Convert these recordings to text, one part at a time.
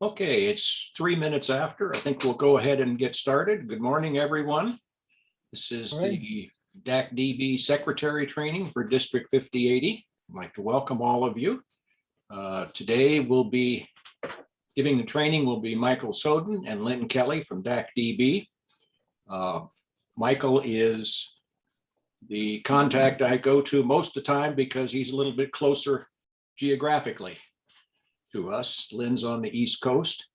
Okay, it's 3 minutes after. I think we'll go ahead and get started. Good morning, everyone. This is the DACdb Secretary Training for District 5080. I'd like to welcome all of you. Today we'll be giving the training will be Michael Soden and Lynn Kelly from DACdb. Michael is the contact I go to most of the time because he's a little bit closer geographically to us. Lynn's on the East Coast,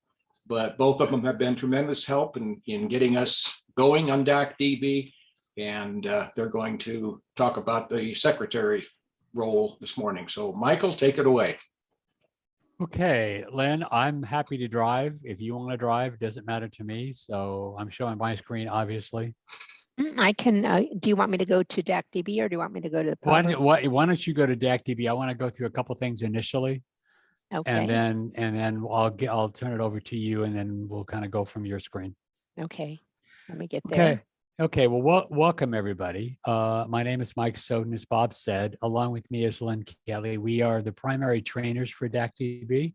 but both of them have been tremendous help in getting us going on DACdb, and they're going to talk about the secretary role this morning. So Michael, take it away. Okay, Lynn, I'm happy to drive. If you want to drive, it doesn't matter to me. So I'm showing my screen, obviously. I can, do you want me to go to DACdb or do you want me to go to the Why public? don't you go to DACdb? I want to go through a couple things initially, Okay, and then I'll turn it over to you, and then we'll kind of go from your screen. okay. Let me get Okay. there. Okay. Well, welcome everybody. My name is Mike Soden, as Bob said. Along with me is Lynn Kelly. We are the primary trainers for DACdb.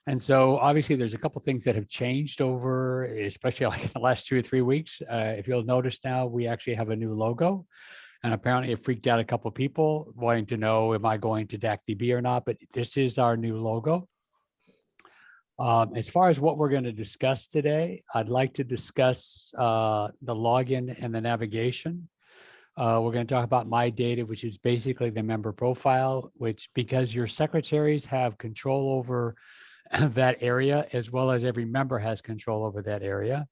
And so obviously there's a couple things that have changed over, especially like the last 2 or 3 weeks. If you'll notice now, we actually have a new logo. And apparently it freaked out a couple of people wanting to know, am I going to DACdb or not? But this is our new logo. As far as what we're going to discuss today, I'd like to discuss the login and the navigation. We're going to talk about my data, which is basically the member profile, which because your secretaries have control over that area, as well as every member has control over that area.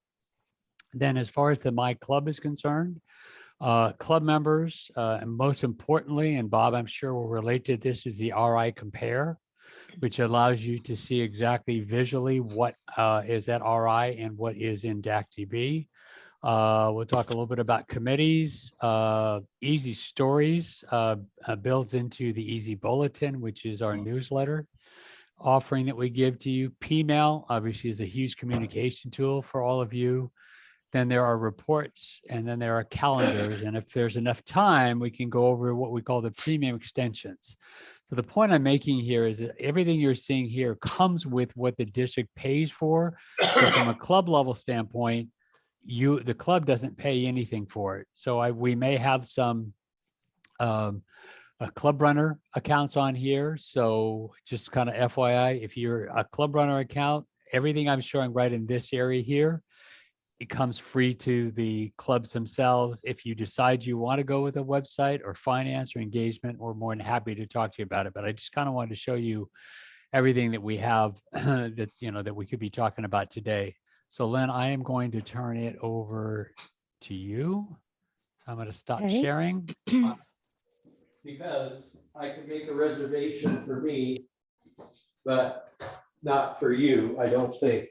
Then as far as the My Club is concerned, club members, and most importantly, and Bob, I'm sure will relate to this, is the RI Compare, which allows you to see exactly visually what is that RI and what is in DACdb. We'll talk a little bit about committees. Easy Stories builds into the Easy Bulletin, which is our newsletter offering that we give to you. Pmail obviously is a huge communication tool for all of you. Then there are reports, and then there are calendars. And if there's enough time, we can go over what we call the premium extensions. So the point I'm making here is that everything you're seeing here comes with what the district pays for. So from a club level standpoint, the club doesn't pay anything for it. So we may have some club runner accounts on here. So just kind of FYI, if you're a club runner account, everything I'm showing right in this area here, it comes free to the clubs themselves. If you decide you want to go with a website or finance or engagement, we're more than happy to talk to you about it. But I just kind of wanted to show you everything that we have that's, that we could be talking about today. So Lynn, I am going to turn it over to you. I'm going to stop sharing because I can make a reservation for me, but not for you, I don't think.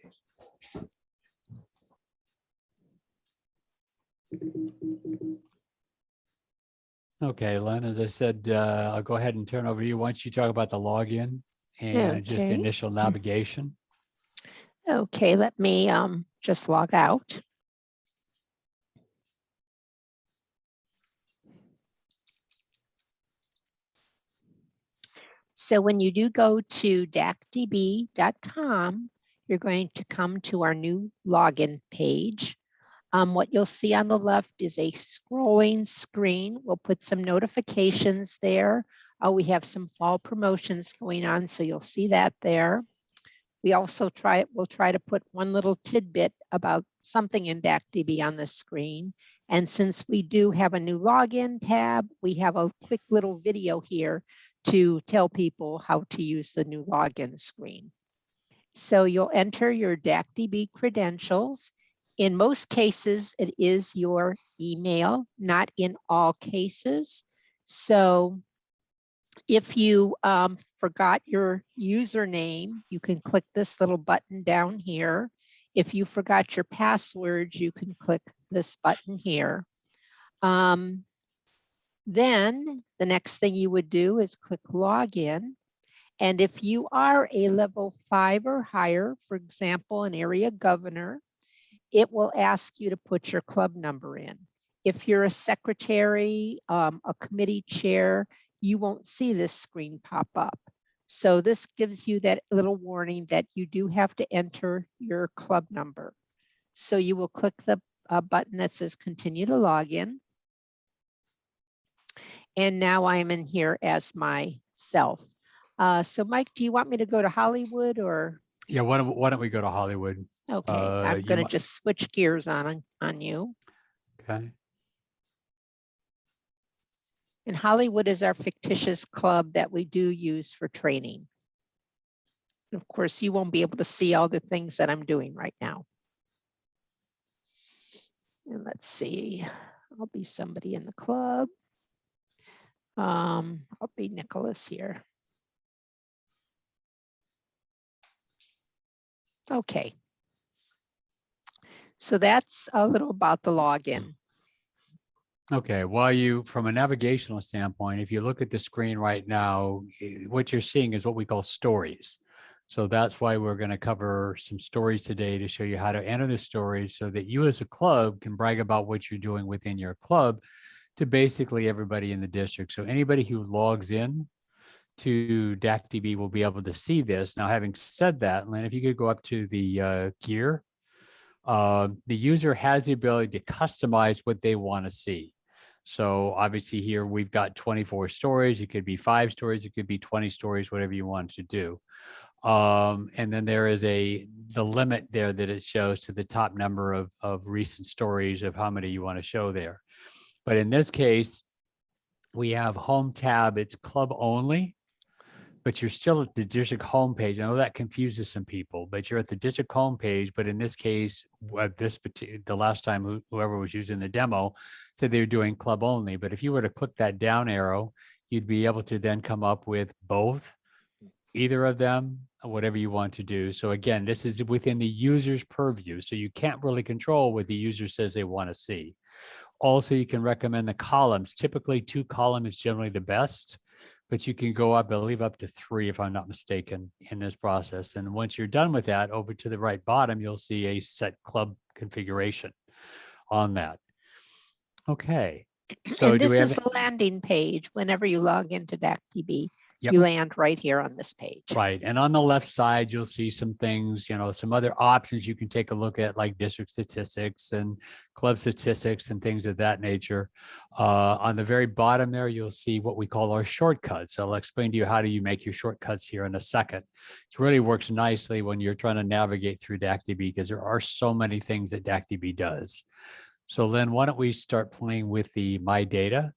Okay, Len, as I said, I'll go ahead and turn over to you. Why don't you talk about the login and just the initial navigation? Okay, let me just log out. So when you do go to DACdb.com, you're going to come to our new login page. What you'll see on the left is a scrolling screen. We'll put some notifications there. We have some fall promotions going on, so you'll see that there. We also we'll try to put one little tidbit about something in DACdb on the screen. And since we do have a new login tab, we have a quick little video here to tell people how to use the new login screen. So you'll enter your DACdb credentials. In most cases, it is your email, not in all cases. So if you forgot your username, you can click this little button down here. If you forgot your password, you can click this button here. Then the next thing you would do is click login. And if you are a level 5 or higher, for example, an area governor, it will ask you to put your club number in. If you're a secretary, a committee chair, you won't see this screen pop up. So this gives you that little warning that you do have to enter your club number. So you will click the button that says continue to log in. And now I'm in here as myself. So Mike, do you want me to go to Hollywood or? Yeah, why don't we go to Hollywood? Okay, I'm You going to mi- just switch gears on you. Okay. And Hollywood is our fictitious club that we do use for training. Of course, you won't be able to see all the things that I'm doing right now. And let's see, I'll be somebody in the club. I'll be Nicholas here. Okay. So that's a little about the login. Okay, from a navigational standpoint, if you look at the screen right now, what you're seeing is what we call stories. So that's why we're going to cover some stories today to show you how to enter the stories so that you as a club can brag about what you're doing within your club to basically everybody in the district. So anybody who logs in to DACdb will be able to see this. Now, having said that, Lynn, if you could go up to the gear, the user has the ability to customize what they want to see. So obviously here we've got 24 stories. It could be 5 stories. It could be 20 stories, whatever you want to do. And then there is the limit there that it shows to the top number of recent stories of how many you want to show there. But in this case, we have home tab. It's club only, but you're still at the district homepage. I know that confuses some people, but you're at the district homepage. But in this case, the last time whoever was using the demo said they were doing club only. But if you were to click that down arrow, you'd be able to then come up with both, either of them, whatever you want to do. So again, this is within the user's purview. So you can't really control what the user says they want to see. Also, you can recommend the columns. Typically 2 columns is generally the best, but you can go up, I believe up to 3, if I'm not mistaken, in this process. And once you're done with that, over to the right bottom, you'll see a set club configuration on that. Okay. So and do this we is have the landing page. Whenever you log into DACdb, Yep. you land right here on this page. Right. And on the left side, you'll see some things, some other options you can take a look at, like district statistics and club statistics and things of that nature. On the very bottom there, you'll see what we call our shortcuts. I'll explain to you how do you make your shortcuts here in a second. It really works nicely when you're trying to navigate through DACdb because there are so many things that DACdb does. So Lynn, why don't we start playing with the My Data?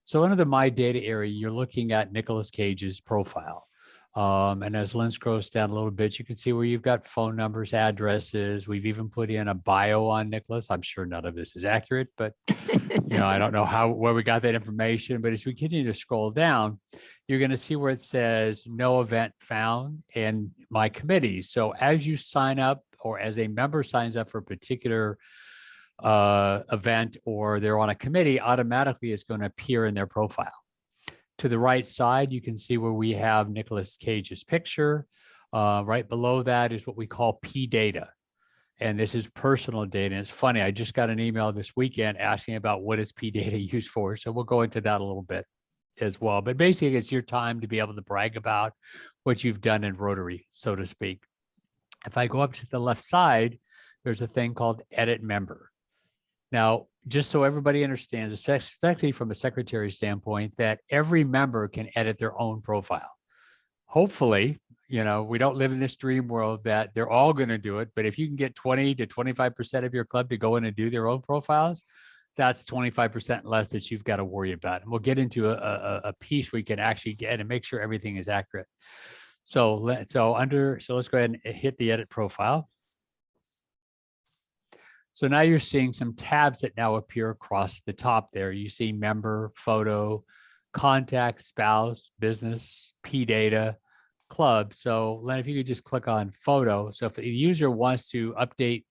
So under the My Data area, you're looking at Nicolas Cage's profile. And as Lynn scrolls down a little bit, you can see where you've got phone numbers, addresses. We've even put in a bio on Nicolas. I'm sure none of this is accurate, but I don't know where we got that information. But as we continue to scroll down, you're going to see where it says no event found and my committees. So as you sign up or as a member signs up for a particular event or they're on a committee, automatically it's going to appear in their profile. To the right side, you can see where we have Nicolas Cage's picture. Right below that is what we call P data. And this is personal data. And it's funny, I just got an email this weekend asking about what is P data used for. So we'll go into that a little bit as well. But basically, it's your time to be able to brag about what you've done in Rotary, so to speak. If I go up to the left side, there's a thing called Edit Member. Now, just so everybody understands, especially from a secretary standpoint, that every member can edit their own profile. Hopefully, we don't live in this dream world that they're all going to do it. But if you can get 20 to 25% of your club to go in and do their own profiles, that's 25% less that you've got to worry about. And we'll get into a piece we can actually get and make sure everything is accurate. So let's go ahead and hit the edit profile. So now you're seeing some tabs that now appear across the top there. You see member, photo, contact, spouse, business, P data, club. So Len, if you could just click on photo. So if the user wants to update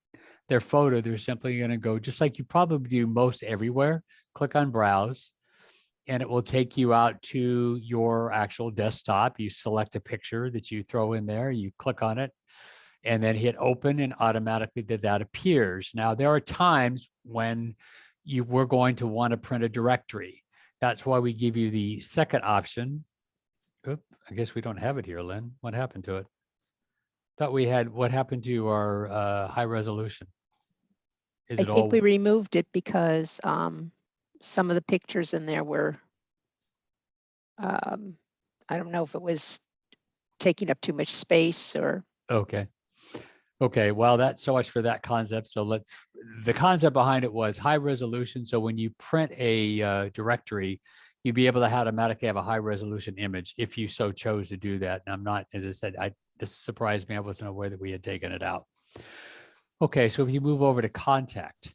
their photo, they're simply going to go, just like you probably do most everywhere, click on browse, and it will take you out to your actual desktop. You select a picture that you throw in there, you click on it, and then hit open, and automatically that appears. Now, there are times when we're going to want to print a directory. That's why we give you the second option. Oop, I guess we don't have it here, Lynn. What happened to it? Thought we had, what happened to our high resolution? Is I it think all? we removed it because some of the pictures in there were, I don't know if it was taking up too much space or, Okay. Okay, well, that's so much for that concept. So the concept behind it was high resolution. So when you print a directory, you'd be able to automatically have a high resolution image if you so chose to do that. And I'm not, as I said, this surprised me. I wasn't aware that we had taken it out. Okay, so if you move over to contact.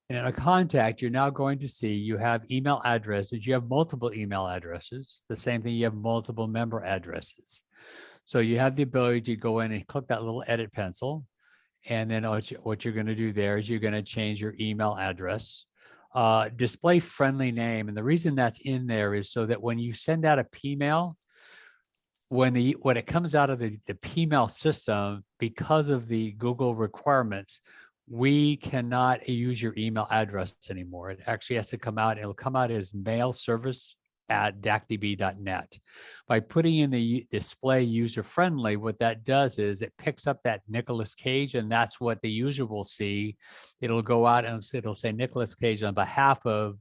And in a contact, you're now going to see you have email addresses. You have multiple email addresses. The same thing, you have multiple member addresses. So you have the ability to go in and click that little edit pencil. And then what you're going to do there is you're going to change your email address. Display friendly name. And the reason that's in there is so that when you send out a P-mail, when it comes out of the P-mail system, because of the Google requirements, we cannot use your email address anymore. It actually has to come out. It'll come out as mail service at DACdb.net. By putting in the display user friendly, what that does is it picks up that Nicolas Cage, and that's what the user will see. It'll go out and it'll say Nicolas Cage on behalf of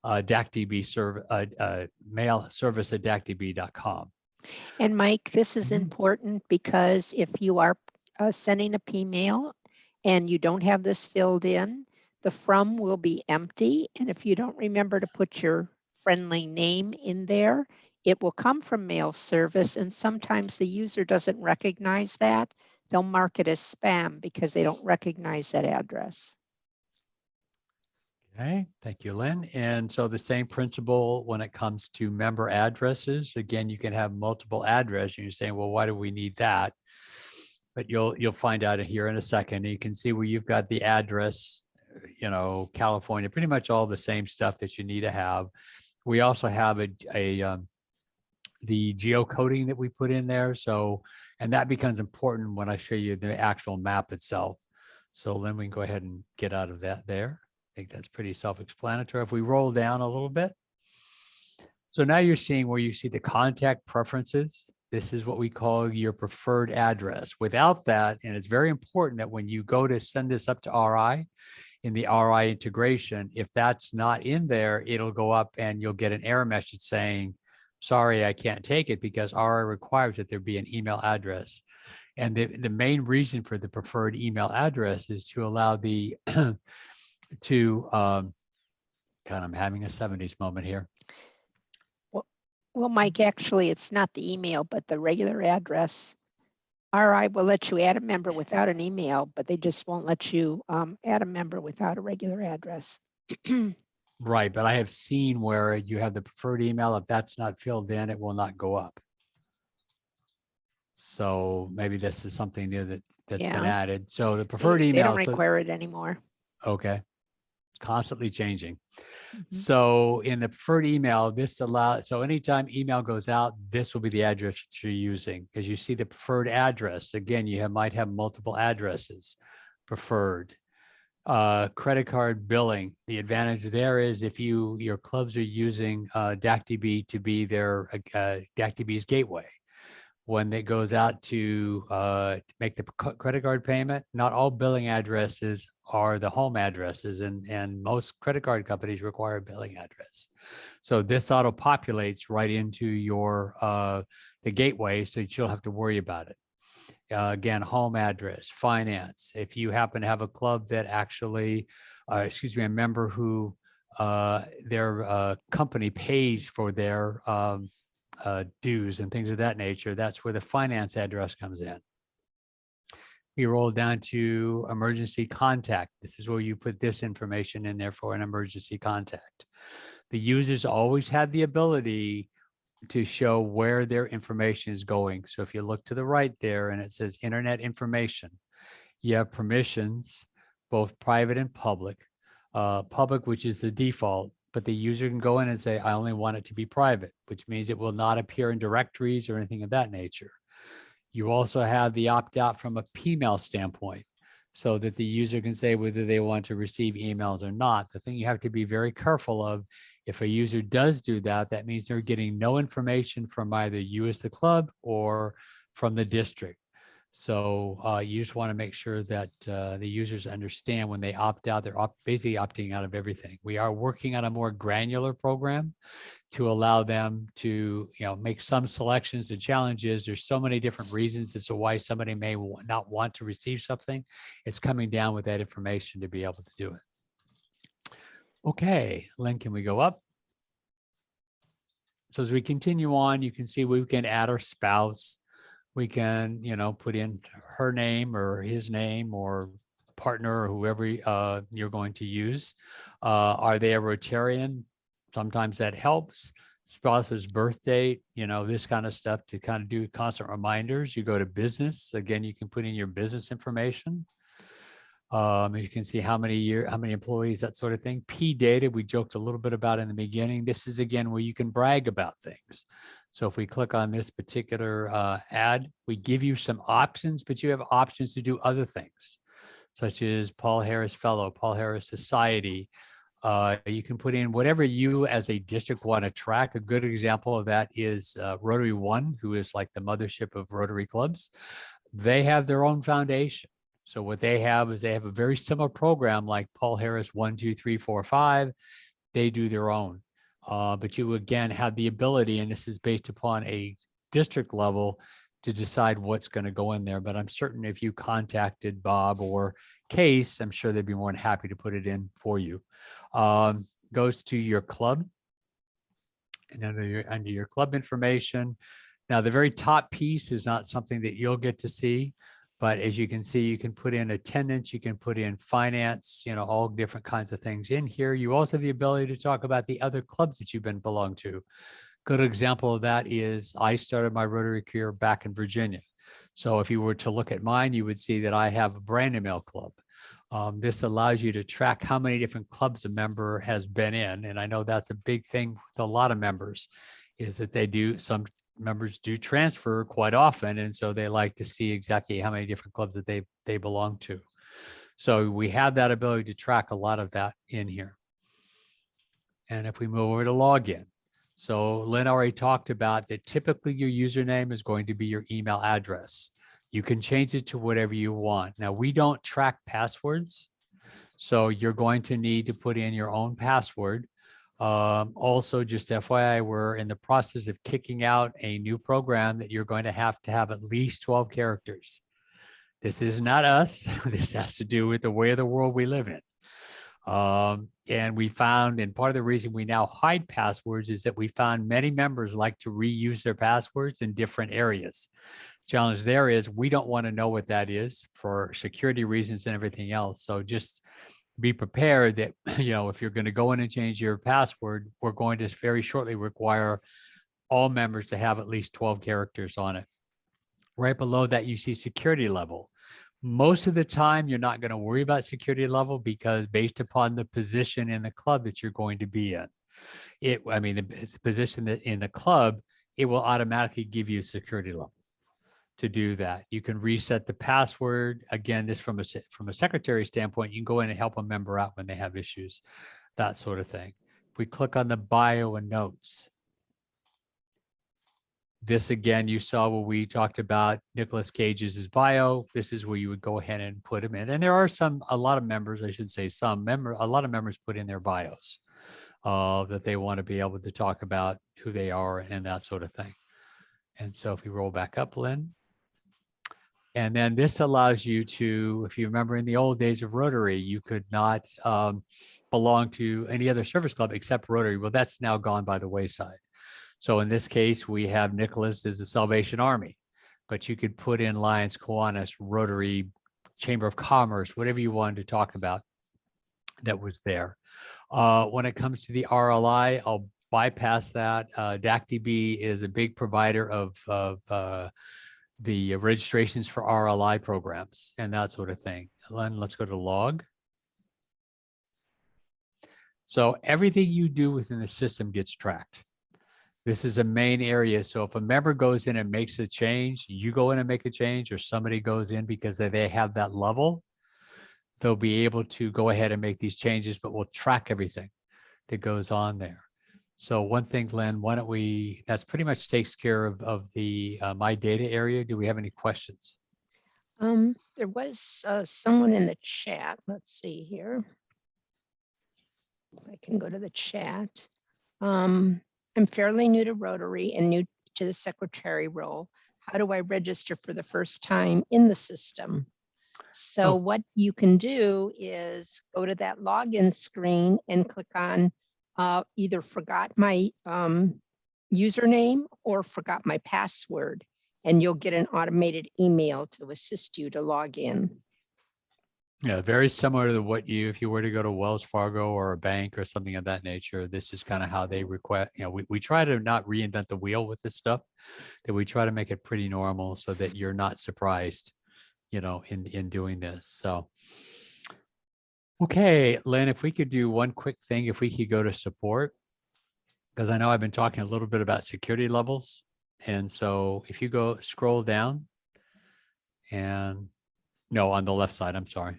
DACdb mail service at DACdb.com. and Mike, this is Mhm. important because if you are sending a P-mail and you don't have this filled in, the from will be empty. And if you don't remember to put your friendly name in there, it will come from mail service. And sometimes the user doesn't recognize that. They'll mark it as spam because they don't recognize that address. Okay, thank you, Lynn. And so the same principle when it comes to member addresses. Again, you can have multiple addresses. And you're saying, well, why do we need that? But you'll find out here in a second. And you can see where you've got the address, California, pretty much all the same stuff that you need to have. We also have the geocoding that we put in there. So, and that becomes important when I show you the actual map itself. So then we can go ahead and get out of that there. I think that's pretty self-explanatory. If we roll down a little bit. So now you're seeing where you see the contact preferences. This is what we call your preferred address. Without that, and it's very important that when you go to send this up to RI, in the RI integration, if that's not in there, it'll go up and you'll get an error message saying, sorry, I can't take it because RI requires that there be an email address. And the main reason for the preferred email address is to allow the God, I'm having a 70s moment here. Well, Mike, actually, it's not the email, but the regular address. RI will let you add a member without an email, but they just won't let you add a member without a regular address. Right, but I have seen where you have the preferred email. If that's not filled in, it will not go up. So maybe this is something new that's been Yeah. added. So the preferred They email. don't require it anymore. Okay. Constantly changing. Mhm. So in the preferred email, this allows, so anytime email goes out, this will be the address that you're using. As you see the preferred address, again, you might have multiple addresses preferred. Credit card billing. The advantage there is if your clubs are using DACdb to be their DACdb's gateway. When it goes out to make the credit card payment, not all billing addresses are the home addresses, and most credit card companies require a billing address. So this auto populates right into your the gateway, so you don't have to worry about it. Again, home address, finance. If you happen to have a club that actually, a member who their company pays for their dues and things of that nature, that's where the finance address comes in. We roll down to emergency contact. This is where you put this information in there for an emergency contact. The users always have the ability to show where their information is going. So if you look to the right there and it says internet information, you have permissions, both private and public. Public, which is the default, but the user can go in and say, I only want it to be private, which means it will not appear in directories or anything of that nature. You also have the opt-out from a P-mail standpoint. so that the user can say whether they want to receive emails or not. The thing you have to be very careful of, if a user does do that, that means they're getting no information from either you as the club or from the district. So you just want to make sure that the users understand when they opt out, they're basically opting out of everything. We are working on a more granular program to allow them to, make some selections. The challenge is there's so many different reasons as to why somebody may not want to receive something. It's coming down with that information to be able to do it. Okay, Lynn, can we go up? So as we continue on, you can see we can add our spouse. We can, put in her name or his name or partner or whoever you're going to use. Are they a Rotarian? Sometimes that helps. Spouse's birth date, this kind of stuff to kind of do constant reminders. You go to business. Again, you can put in your business information. You can see how many employees, that sort of thing. P data, we joked a little bit about in the beginning. This is, again, where you can brag about things. So if we click on this particular ad, we give you some options, but you have options to do other things, such as Paul Harris Fellow, Paul Harris Society. You can put in whatever you as a district want to track. A good example of that is Rotary One, who is like the mothership of Rotary clubs. They have their own foundation. So what they have is they have a very similar program like Paul Harris 1, 2, 3, 4, 5. They do their own. But you, again, have the ability, and this is based upon a district level, to decide what's going to go in there. But I'm certain if you contacted Bob or Case, I'm sure they'd be more than happy to put it in for you. Goes to your club. And under your club information. Now, the very top piece is not something that you'll get to see. But as you can see, you can put in attendance, you can put in finance, all different kinds of things in here. You also have the ability to talk about the other clubs that you've been belong to. Good example of that is I started my Rotary career back in Virginia. So if you were to look at mine, you would see that I have a Brandon Mail Club. This allows you to track how many different clubs a member has been in. And I know that's a big thing with a lot of members, is that some members do transfer quite often, and so they like to see exactly how many different clubs that they belong to. So we have that ability to track a lot of that in here. And if we move over to login, so Lynn already talked about that typically your username is going to be your email address. You can change it to whatever you want. Now, we don't track passwords, so you're going to need to put in your own password. Also, just FYI, we're in the process of kicking out a new program that you're going to have at least 12 characters. This is not us. This has to do with the way of the world we live in. And we found, and part of the reason we now hide passwords is that we found many members like to reuse their passwords in different areas. Challenge there is we don't want to know what that is for security reasons and everything else. So just be prepared that, if you're going to go in and change your password, we're going to very shortly require all members to have at least 12 characters on it. Right below that, you see security level. Most of the time, you're not going to worry about security level because based upon the position in the club that you're going to be in, the position that in the club, it will automatically give you a security level. To do that, you can reset the password. Again, this from a secretary standpoint, you can go in and help a member out when they have issues, that sort of thing. If we click on the bio and notes, this again, you saw what we talked about Nicholas Cage's bio. This is where you would go ahead and put him in. And there are a lot of members put in their bios that they want to be able to talk about who they are and that sort of thing. And so if we roll back up, Lynn. And then this allows you to, if you remember in the old days of Rotary, you could not belong to any other service club except Rotary. Well, that's now gone by the wayside. So in this case, we have Nicholas as the Salvation Army, but you could put in Lions Kiwanis, Rotary, Chamber of Commerce, whatever you wanted to talk about that was there. When it comes to the RLI, I'll bypass that. DACdb is a big provider of the registrations for RLI programs and that sort of thing. Len, let's go to log. So everything you do within the system gets tracked. This is a main area. So if a member goes in and makes a change, you go in and make a change, or somebody goes in because they have that level, they'll be able to go ahead and make these changes, but we'll track everything that goes on there. So one thing, Lynn, why don't we, that's pretty much takes care of the My Data area. Do we have any questions? There was someone in the chat. Let's see here. I can go to the chat. I'm fairly new to Rotary and new to the secretary role. How do I register for the first time in the system? So Oh. what you can do is go to that login screen and click on either forgot my username or forgot my password, and you'll get an automated email to assist you to log in. Yeah, very similar to what if you were to go to Wells Fargo or a bank or something of that nature, this is kind of how they request, we try to not reinvent the wheel with this stuff, that we try to make it pretty normal so that you're not surprised, in doing this. So, okay, Lynn, if we could do one quick thing, if we could go to support, because I know I've been talking a little bit about security levels. And so if you go scroll down and no, on the left side, I'm sorry.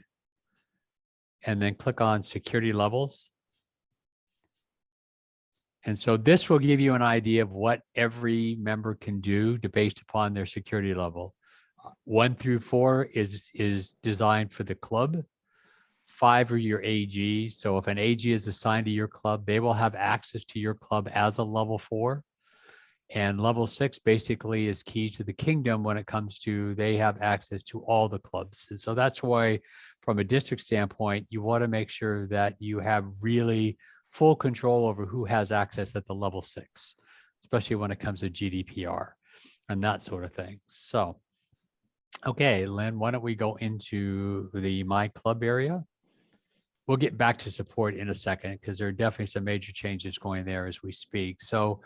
And then click on security levels. And so this will give you an idea of what every member can do based upon their security level. 1 through 4 is designed for the club. 5 are your AGs. So if an AG is assigned to your club, they will have access to your club as a level 4. And level 6 basically is key to the kingdom when it comes to they have access to all the clubs. And so that's why from a district standpoint, you want to make sure that you have really full control over who has access at the level 6, especially when it comes to GDPR and that sort of thing. So, okay, Lynn, why don't we go into the My Club area? We'll get back to support in a second because there are definitely some major changes going there as we speak. So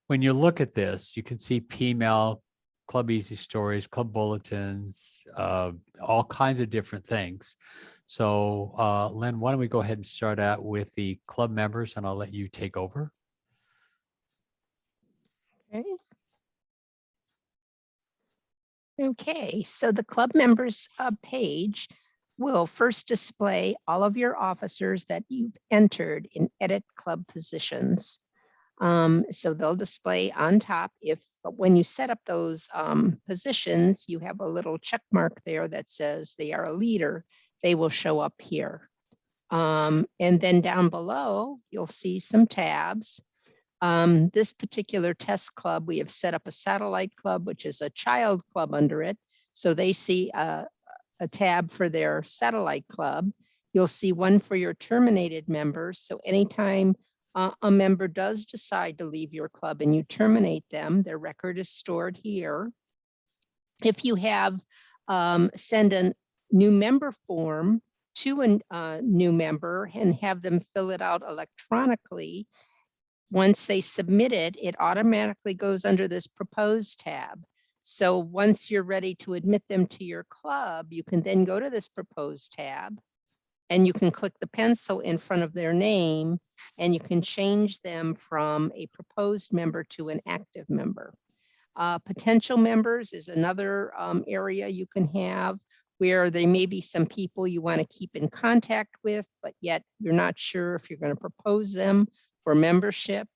when you look at this, you can see PMail, Club Easy Stories, Club Bulletins, all kinds of different things. So Lynn, why don't we go ahead and start out with the club members and I'll let you take over. Okay. Okay, so the club members page will first display all of your officers that you've entered in edit club positions. So they'll display on top when you set up those positions, you have a little check mark there that says they are a leader, they will show up here. And then down below, you'll see some tabs. This particular test club, we have set up a satellite club, which is a child club under it. So they see a tab for their satellite club. You'll see one for your terminated members. So anytime a member does decide to leave your club and you terminate them, their record is stored here. If you have send a new member form to a new member and have them fill it out electronically, once they submit it, it automatically goes under this proposed tab. So once you're ready to admit them to your club, you can then go to this proposed tab and you can click the pencil in front of their name and you can change them from a proposed member to an active member. Potential members is another area you can have where there may be some people you want to keep in contact with, but yet you're not sure if you're going to propose them for membership.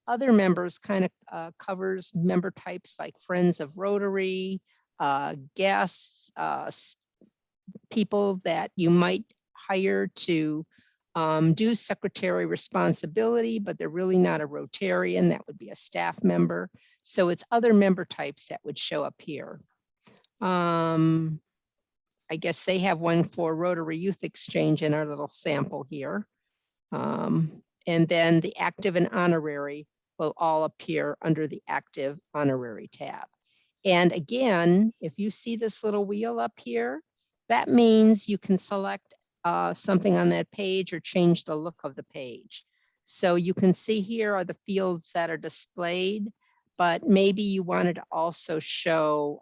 Other members kind of covers member types like Friends of Rotary, guests, people that you might hire to do secretary responsibility, but they're really not a Rotarian. That would be a staff member. So it's other member types that would show up here. I guess they have one for Rotary Youth Exchange in our little sample here. And then the active and honorary will all appear under the active honorary tab. And again, if you see this little wheel up here, that means you can select something on that page or change the look of the page. So you can see here are the fields that are displayed, but maybe you wanted to also show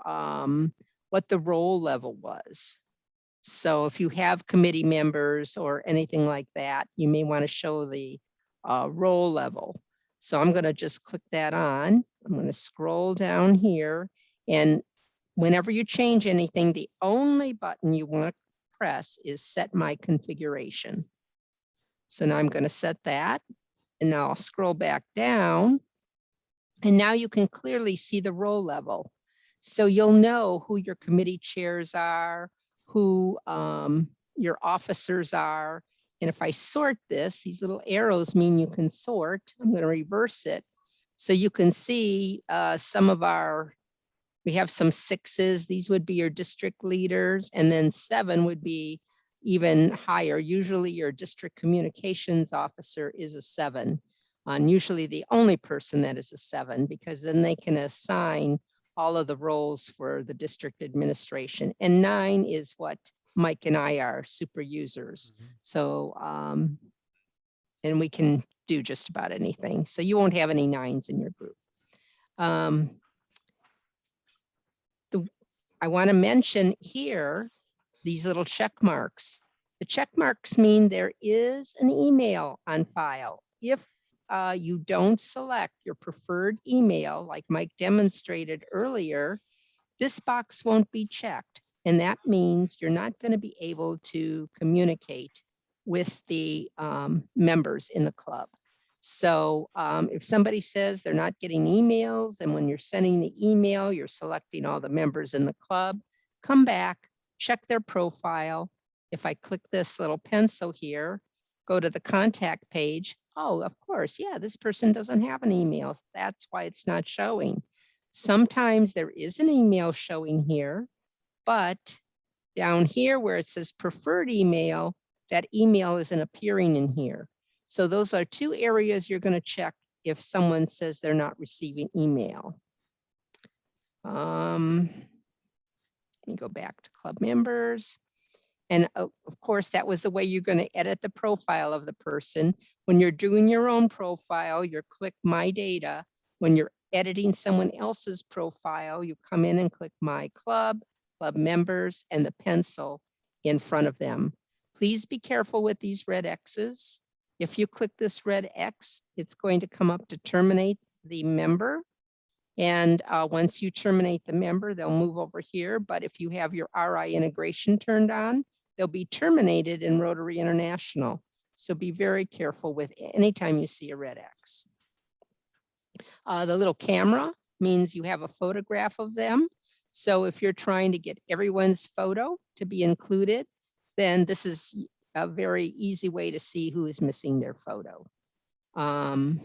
what the role level was. So if you have committee members or anything like that, you may want to show the role level. So I'm going to just click that on. I'm going to scroll down here. And whenever you change anything, the only button you want to press is set my configuration. So now I'm going to set that, and now I'll scroll back down. And now you can clearly see the role level. So you'll know who your committee chairs are, who your officers are. And if I sort this, these little arrows mean you can sort. I'm going to reverse it. So you can see some of our, we have some 6s. These would be your district leaders. And then 7 would be even higher. Usually your district communications officer is a 7. And usually the only person that is a 7, because then they can assign all of the roles for the district administration. And 9 is what Mike and I are, super users. So, and we can do just about anything. So you won't have any 9s in your group. I want to mention here, these little check marks. The check marks mean there is an email on file. If you don't select your preferred email, like Mike demonstrated earlier, this box won't be checked. And that means you're not going to be able to communicate with the members in the club. So if somebody says they're not getting emails, and when you're sending the email, you're selecting all the members in the club, come back, check their profile. If I click this little pencil here, go to the contact page. Oh, of course, yeah, this person doesn't have an email. That's why it's not showing. Sometimes there is an email showing here, but down here where it says preferred email, that email isn't appearing in here. So those are 2 areas you're going to check if someone says they're not receiving email. Let me go back to club members. And of course, that was the way you're going to edit the profile of the person. When you're doing your own profile, you click My Data. When you're editing someone else's profile, you come in and click My Club, Club Members, and the pencil in front of them. Please be careful with these red X's. If you click this red X, it's going to come up to terminate the member. And once you terminate the member, they'll move over here. But if you have your RI integration turned on, they'll be terminated in Rotary International. So be very careful with anytime you see a red X. The little camera means you have a photograph of them. So if you're trying to get everyone's photo to be included, then this is a very easy way to see who is missing their photo. And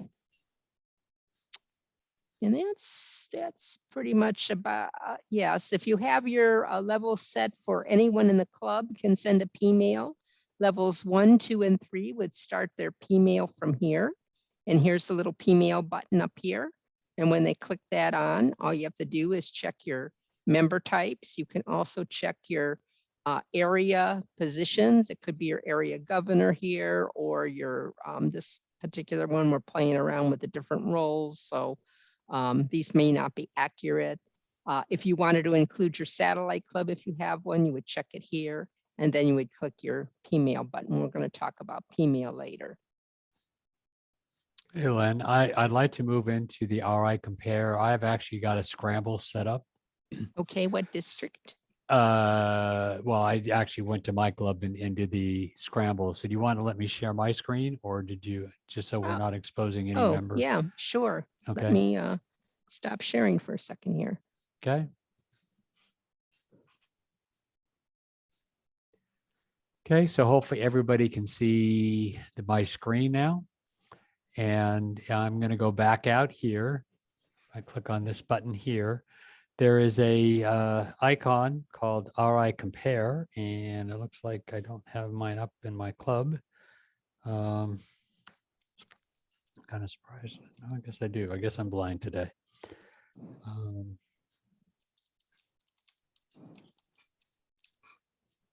that's pretty much about, yes, if you have your level set for anyone in the club can send a P-mail. Levels 1, 2, and 3 would start their P-mail from here. And here's the little P-mail button up here. And when they click that on, all you have to do is check your member types. You can also check your area positions. It could be your area governor here, or your this particular one, we're playing around with the different roles. So these may not be accurate. If you wanted to include your satellite club, if you have one, you would check it here, and then you would click your P-mail button. We're going to talk about P-mail later. Hey, Lynn, I'd like to move into the RI compare. I've actually got a scramble set up. Okay, what district? Well, I actually went to my club and did the scramble. So do you want to let me share my screen, or did you, just so we're not exposing any member? Yeah, sure. Okay. Let me stop sharing for a second here. Okay. Okay, so hopefully everybody can see my screen now. And I'm going to go back out here. I click on this button here. There is a icon called RI Compare, and it looks like I don't have mine up in my club. Kind of surprised. No, I guess I do. I guess I'm blind today.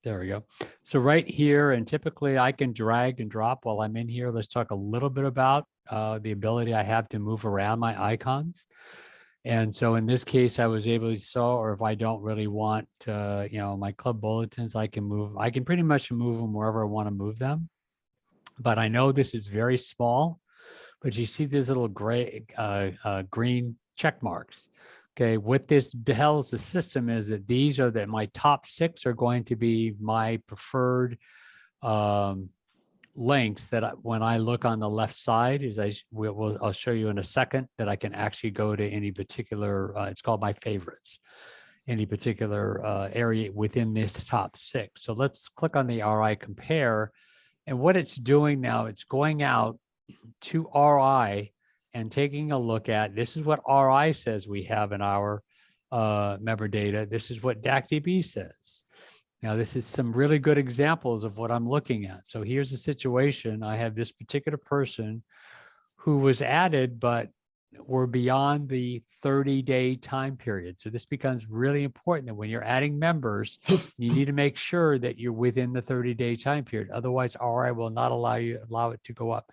There we go. So right here, and typically I can drag and drop while I'm in here. Let's talk a little bit about the ability I have to move around my icons. And so in this case, I was able to saw, or if I don't really want, my club bulletins, I can pretty much move them wherever I want to move them. But I know this is very small, but you see these little gray, green check marks. Okay, what this tells the system is that these are my top 6 are going to be my preferred links that when I look on the left side is I'll show you in a second that I can actually go to any particular, it's called my favorites, any particular area within this top 6. So let's click on the RI compare. And what it's doing now, it's going out to RI and taking a look at, this is what RI says we have in our member data. This is what DACdb says. Now, this is some really good examples of what I'm looking at. So here's a situation. I have this particular person who was added, but we're beyond the 30-day time period. So this becomes really important that when you're adding members, you need to make sure that you're within the 30-day time period. Otherwise, RI will not allow it to go up.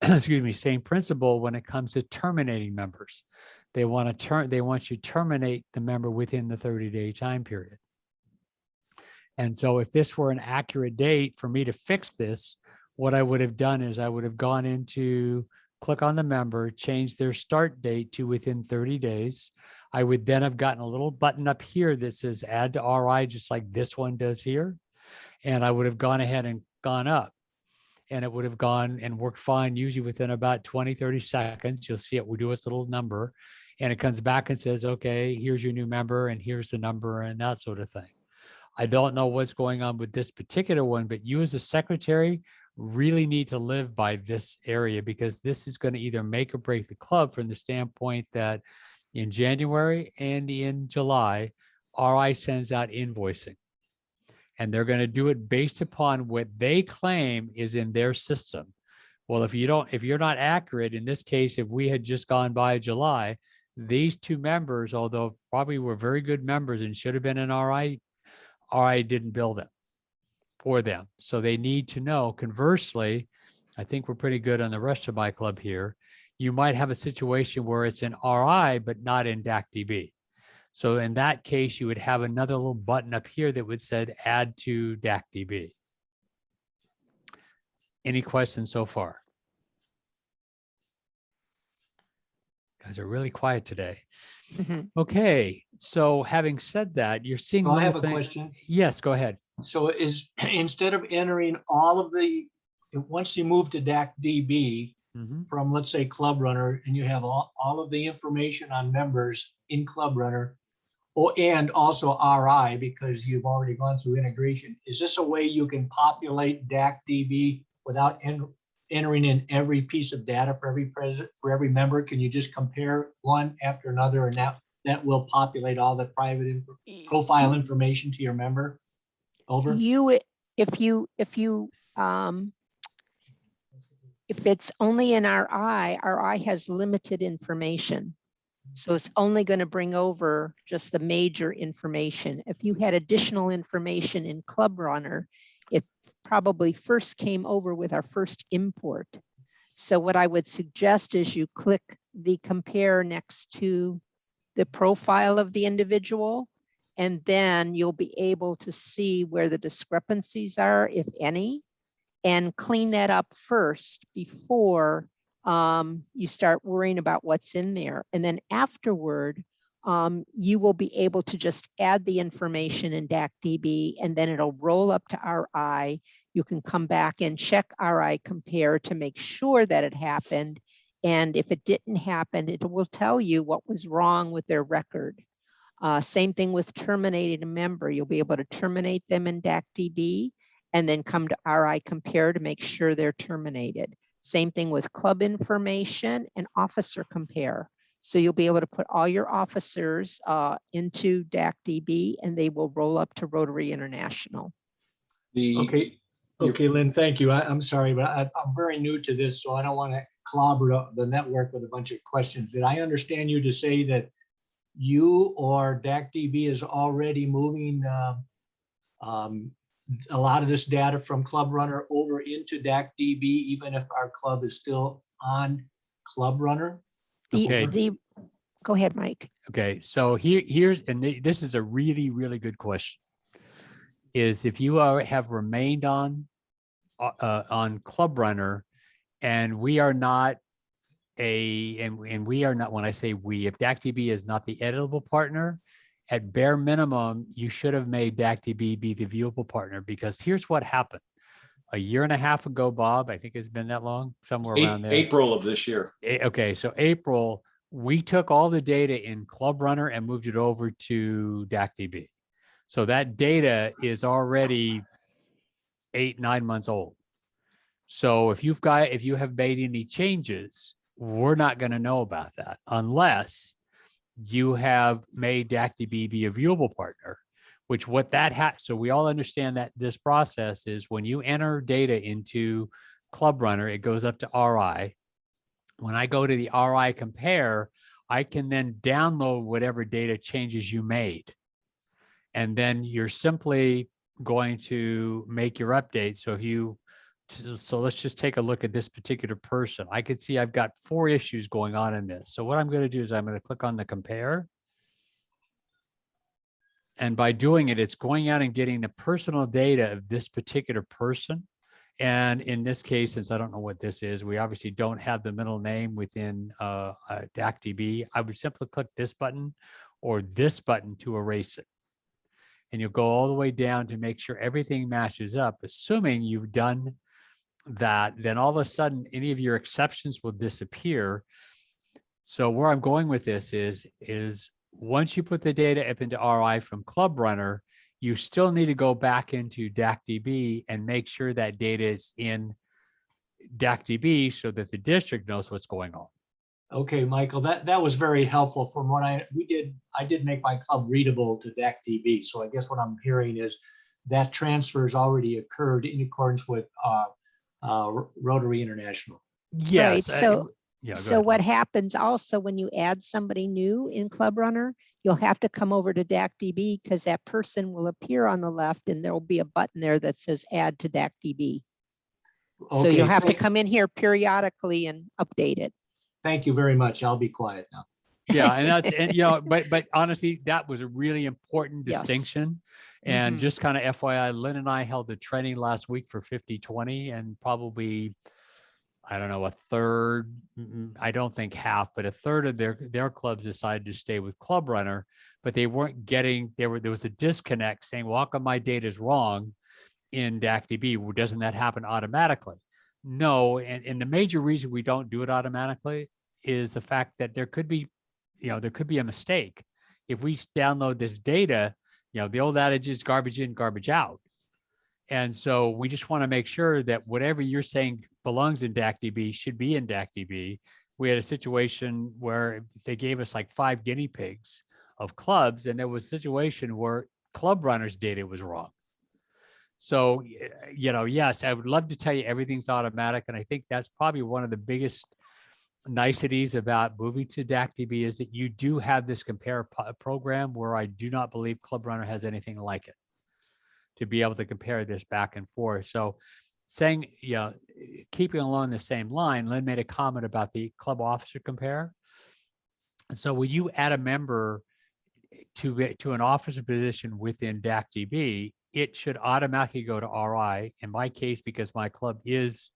Excuse me. Same principle when it comes to terminating members. They want you to terminate the member within the 30-day time period. And so if this were an accurate date for me to fix this, what I would have done is I would have gone into click on the member, change their start date to within 30 days. I would then have gotten a little button up here that says add to RI, just like this one does here. And I would have gone ahead and gone up. And it would have gone and worked fine, usually within about 20, 30 seconds. You'll see it will do its little number. And it comes back and says, okay, here's your new member and here's the number and that sort of thing. I don't know what's going on with this particular one, but you as a secretary really need to live by this area because this is going to either make or break the club from the standpoint that in January and in July, RI sends out invoicing. And they're going to do it based upon what they claim is in their system. Well, if you're not accurate, in this case, if we had just gone by July, these 2 members, although probably were very good members and should have been in RI didn't bill them for them. So they need to know. Conversely, I think we're pretty good on the rest of my club here. You might have a situation where it's in RI, but not in DACdb. So in that case, you would have another little button up here that would say add to DACdb. Any questions so far? You guys are really quiet today. Okay, so having said that, you're seeing. I have a question. Yes, go ahead. So is instead of entering all of the, once you move to DACdb from, let's say, Club Runner, and you have all of the information on members in Club Runner, and also RI, because you've already gone through integration, is this a way you can populate DACdb without entering in every piece of data for every member? Can you just compare one after another, and that will populate all the private profile information to your member? Over. If it's only in RI has limited information. So it's only going to bring over just the major information. If you had additional information in Club Runner, it probably first came over with our first import. So what I would suggest is you click the compare next to the profile of the individual, and then you'll be able to see where the discrepancies are, if any, and clean that up first before you start worrying about what's in there. And then afterward, you will be able to just add the information in DACdb, and then it'll roll up to RI. You can come back and check RI compare to make sure that it happened. And if it didn't happen, it will tell you what was wrong with their record. Same thing with terminating a member. You'll be able to terminate them in DACdb and then come to RI compare to make sure they're terminated. Same thing with club information and officer compare. So you'll be able to put all your officers into DACdb, and they will roll up to Rotary International. Okay, Lynn, thank you. I'm sorry, but I'm very new to this, so I don't want to clobber the network with a bunch of questions. Did I understand you to say that you or DACdb is already moving a lot of this data from Club Runner over into DACdb, even if our club is still on Club Runner? Okay. Go ahead, Mike. Okay, so this is a really, really good question. Is if you have remained on Club Runner, and we are not and we are not, when I say we, if DACdb is not the editable partner, at bare minimum, you should have made DACdb be the viewable partner, because here's what happened. A year and a half ago, Bob, I think it's been that long, somewhere around there. April of this year. Okay, so April, we took all the data in Club Runner and moved it over to DACdb. So that data is already 8-9 months old. So if you have made any changes, we're not going to know about that unless you have made DACdb be a viewable partner, which what that has. So we all understand that this process is when you enter data into Club Runner, it goes up to RI. When I go to the RI compare, I can then download whatever data changes you made. And then you're simply going to make your update. So let's just take a look at this particular person. I could see I've got 4 issues going on in this. So what I'm going to do is I'm going to click on the compare. And by doing it, it's going out and getting the personal data of this particular person. And in this case, since I don't know what this is, we obviously don't have the middle name within DACdb. I would simply click this button or this button to erase it. And you'll go all the way down to make sure everything matches up. Assuming you've done that, then all of a sudden, any of your exceptions will disappear. So where I'm going with this is once you put the data up into RI from Club Runner, you still need to go back into DACdb and make sure that data is in DACdb so that the district knows what's going on. Okay, Michael, that was very helpful. From what I did make my club readable to DACdb. So I guess what I'm hearing is that transfer has already occurred in accordance with Rotary International. Yes. Right. Yeah, so what happens also when you add somebody new in Club Runner, you'll have to come over to DACdb because that person will appear on the left and there will be a button there that says add to DACdb. So you'll have to come in here periodically and update it. Thank you very much. I'll be quiet now. Yeah, and but honestly, that was a really important distinction. And just kind of FYI, Lynn and I held a training last week for 50/20, and probably, I don't know, a third, I don't think half, but a third of their clubs decided to stay with Club Runner, but they weren't getting, there was a disconnect saying, well, how come my data is wrong in DACdb? Well, doesn't that happen automatically? No, and the major reason we don't do it automatically is the fact that there could be a mistake. If we download this data, the old adage is garbage in, garbage out. And so we just want to make sure that whatever you're saying belongs in DACdb should be in DACdb. We had a situation where they gave us like 5 guinea pigs of clubs, and there was a situation where Club Runner's data was wrong. So, yes, I would love to tell you everything's automatic. And I think that's probably one of the biggest niceties about moving to DACdb is that you do have this compare program where I do not believe Club Runner has anything like it to be able to compare this back and forth. So saying, keeping along the same line, Lynn made a comment about the club officer compare. So when you add a member to an officer position within DACdb, it should automatically go to RI. In my case, because my club is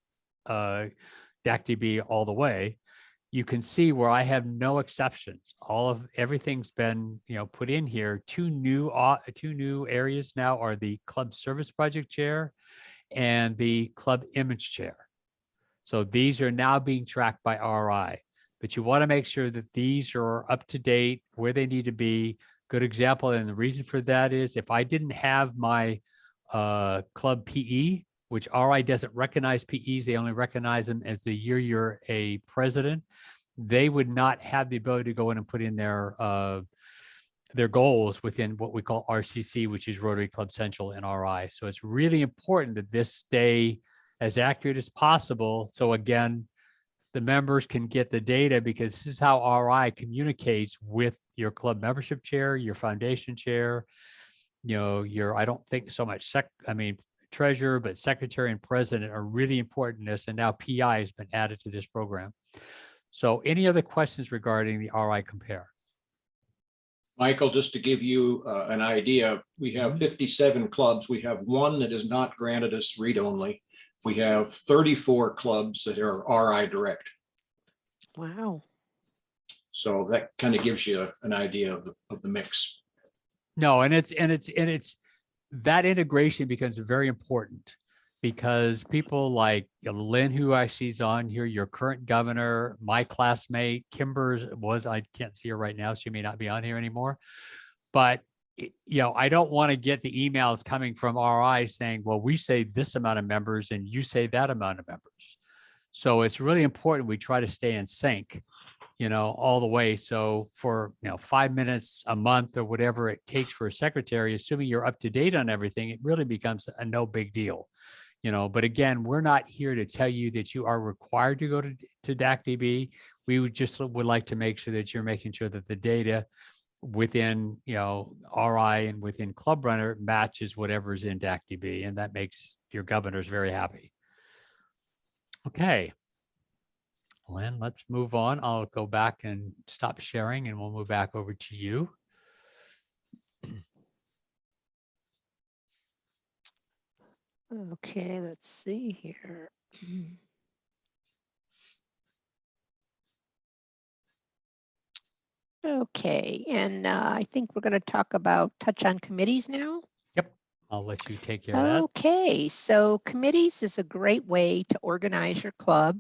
DACdb all the way, you can see where I have no exceptions. Everything's been put in here. Two new areas now are the club service project chair and the club image chair. So these are now being tracked by RI, but you want to make sure that these are up to date where they need to be. Good example, and the reason for that is if I didn't have my club PE, which RI doesn't recognize PEs, they only recognize them as the year you're a president, they would not have the ability to go in and put in their goals within what we call RCC, which is Rotary Club Central and RI. So it's really important that this stay as accurate as possible. So again, the members can get the data, because this is how RI communicates with your club membership chair, your foundation chair, I don't think so much treasurer, but secretary and president are really important in this. And now PI has been added to this program. So any other questions regarding the RI compare? Michael, just to give you an idea, we have 57 clubs. We have one that is not granted us read only. We have 34 clubs that are RI direct. Wow. So that kind of gives you an idea of the mix. No, and it's that integration becomes very important because people like Lynn, who I see's on here, your current governor, my classmate, Kimber I can't see her right now. She may not be on here anymore. But, I don't want to get the emails coming from RI saying, well, we say this amount of members and you say that amount of members. So it's really important we try to stay in sync, all the way. So for, 5 minutes a month or whatever it takes for a secretary, assuming you're up to date on everything, it really becomes a no big deal. But again, we're not here to tell you that you are required to go to DACdb. We would like to make sure that you're making sure that the data within, RI and within Club Runner matches whatever's in DACdb, and that makes your governors very happy. Okay. Lynn, let's move on. I'll go back and stop sharing and we'll move back over to you. Okay, let's see here. Okay, and I think we're going to touch on committees now. Yep, I'll let you take care of that. Okay, so committees is a great way to organize your club.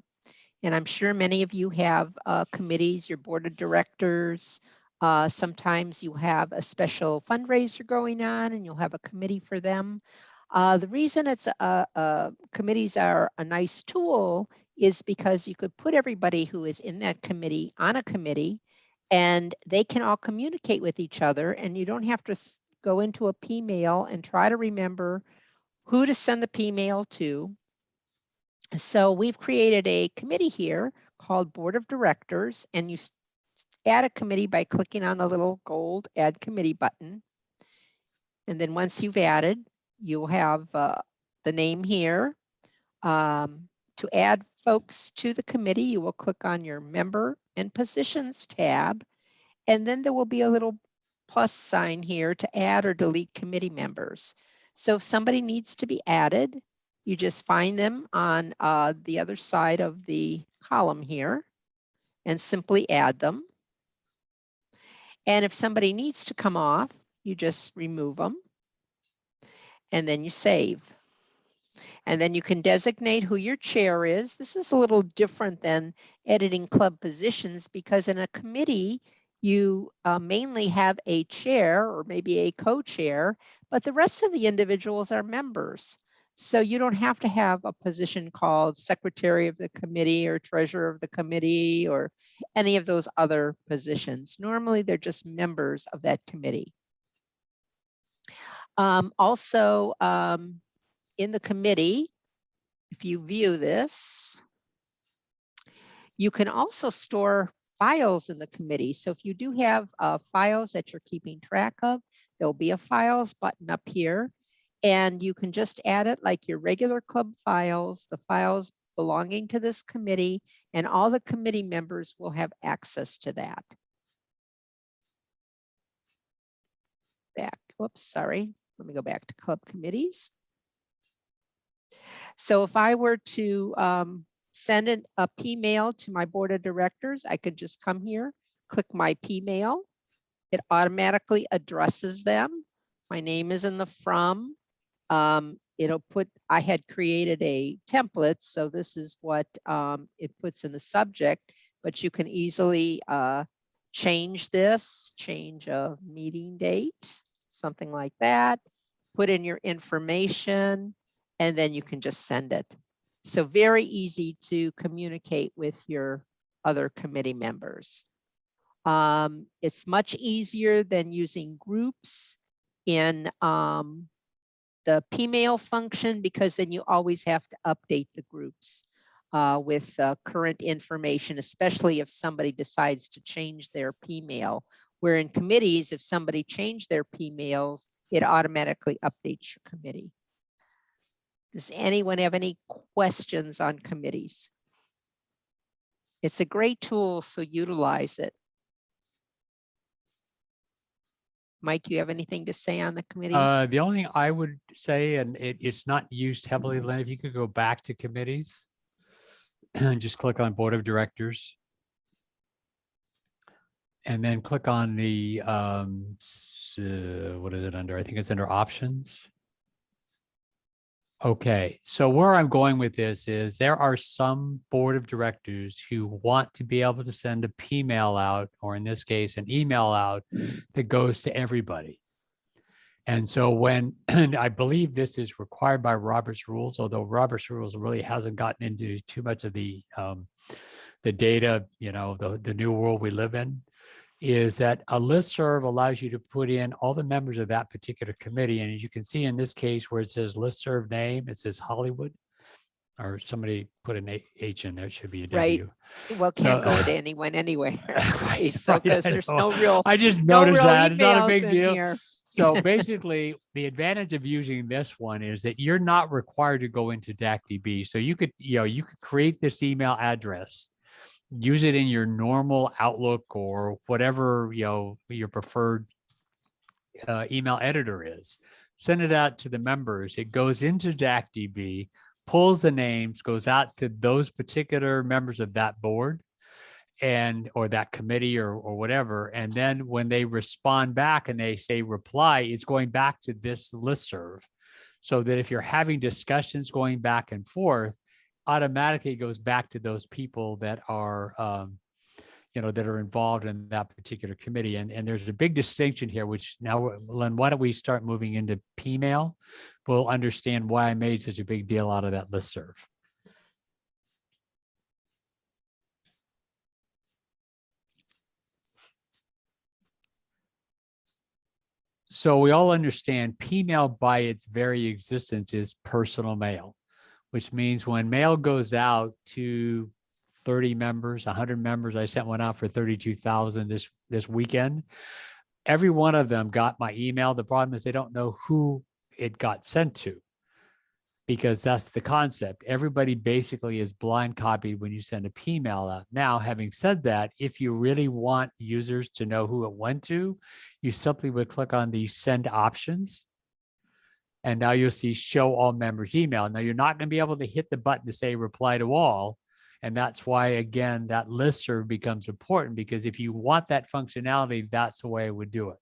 And I'm sure many of you have committees, your board of directors. Sometimes you have a special fundraiser going on and you'll have a committee for them. The reason committees are a nice tool is because you could put everybody who is in that committee on a committee and they can all communicate with each other, and you don't have to go into a P-mail and try to remember who to send the P-mail to. So we've created a committee here called Board of Directors, and you add a committee by clicking on the little gold Add Committee button. And then once you've added, you'll have the name here. To add folks to the committee, you will click on your Member and Positions tab, and then there will be a little plus sign here to add or delete committee members. So if somebody needs to be added, you just find them on the other side of the column here and simply add them. And if somebody needs to come off, you just remove them and then you save. And then you can designate who your chair is. This is a little different than editing club positions because in a committee, you mainly have a chair or maybe a co-chair, but the rest of the individuals are members. So you don't have to have a position called secretary of the committee or treasurer of the committee or any of those other positions. Normally, they're just members of that committee. Also, in the committee, if you view this, you can also store files in the committee. So if you do have files that you're keeping track of, there'll be a files button up here, and you can just add it like your regular club files, the files belonging to this committee, and all the committee members will have access to that. Whoops, sorry. Let me go back to club committees. So if I were to send a P-mail to my board of directors, I could just come here, click my P-mail. It automatically addresses them. My name is in the from. It'll put, I had created a template, so this is what it puts in the subject, but you can easily change this, change a meeting date, something like that, put in your information, and then you can just send it. So very easy to communicate with your other committee members. It's much easier than using groups in the P-mail function because then you always have to update the groups with current information, especially if somebody decides to change their P-mail. Where in committees, if somebody changed their P-mails, it automatically updates your committee. Does anyone have any questions on committees? It's a great tool, so utilize it. Mike, do you have anything to say on the committees? The only thing I would say, and it's not used heavily, Lynn, if you could go back to committees and just click on Board of Directors. and then click on the, what is it under? I think it's under options. Okay, so where I'm going with this is there are some board of directors who want to be able to send a P-mail out, or in this case, an email out that goes to everybody. And so when, and I believe this is required by Robert's rules, although Robert's rules really hasn't gotten into too much of the data, the new world we live in, is that a listserv allows you to put in all the members of that particular committee. And as you can see in this case where it says listserv name, it says Hollywood, or somebody put an H in there, it should be a Right. W. Well, can't So- go to anyone anywhere. Right, So, right, because I there's know. no real, I just no noticed real that. It's not a emails big in deal. here. So basically, the advantage of using this one is that you're not required to go into DACdb. So you could create this email address, use it in your normal Outlook or whatever, your preferred email editor is. Send it out to the members. It goes into DACdb, pulls the names, goes out to those particular members of that board or that committee or whatever. And then when they respond back and they say reply, it's going back to this listserv. So that if you're having discussions going back and forth, automatically it goes back to those people that are, that are involved in that particular committee. And there's a big distinction here, which now, Len, why don't we start moving into P-mail? We'll understand why I made such a big deal out of that listserv. So we all understand P-mail by its very existence is personal mail, which means when mail goes out to 30 members, 100 members, I sent one out for 32,000 this weekend. Every one of them got my email. The problem is they don't know who it got sent to, because that's the concept. Everybody basically is blind copied when you send a P-mail out. Now, having said that, if you really want users to know who it went to, you simply would click on the send options. And now you'll see show all members email. Now you're not going to be able to hit the button to say reply to all. And that's why, again, that listserv becomes important, because if you want that functionality, that's the way I would do it.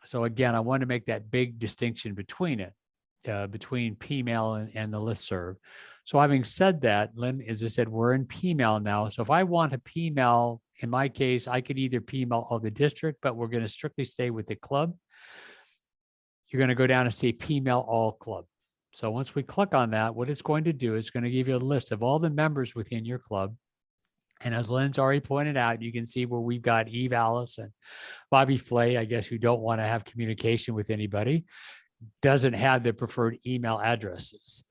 So again, I want to make that big distinction between it. Between P-mail and the listserv. So having said that, Lynn, as I said, we're in P-mail now. So if I want a P-mail, in my case, I could either P-mail all the district, but we're going to strictly stay with the club. You're going to go down and say P-mail all club. So once we click on that, what it's going to do is going to give you a list of all the members within your club. And as Lynn's already pointed out, you can see where we've got Eve Alice and Bobby Flay, I guess, who don't want to have communication with anybody, doesn't have the preferred email addresses.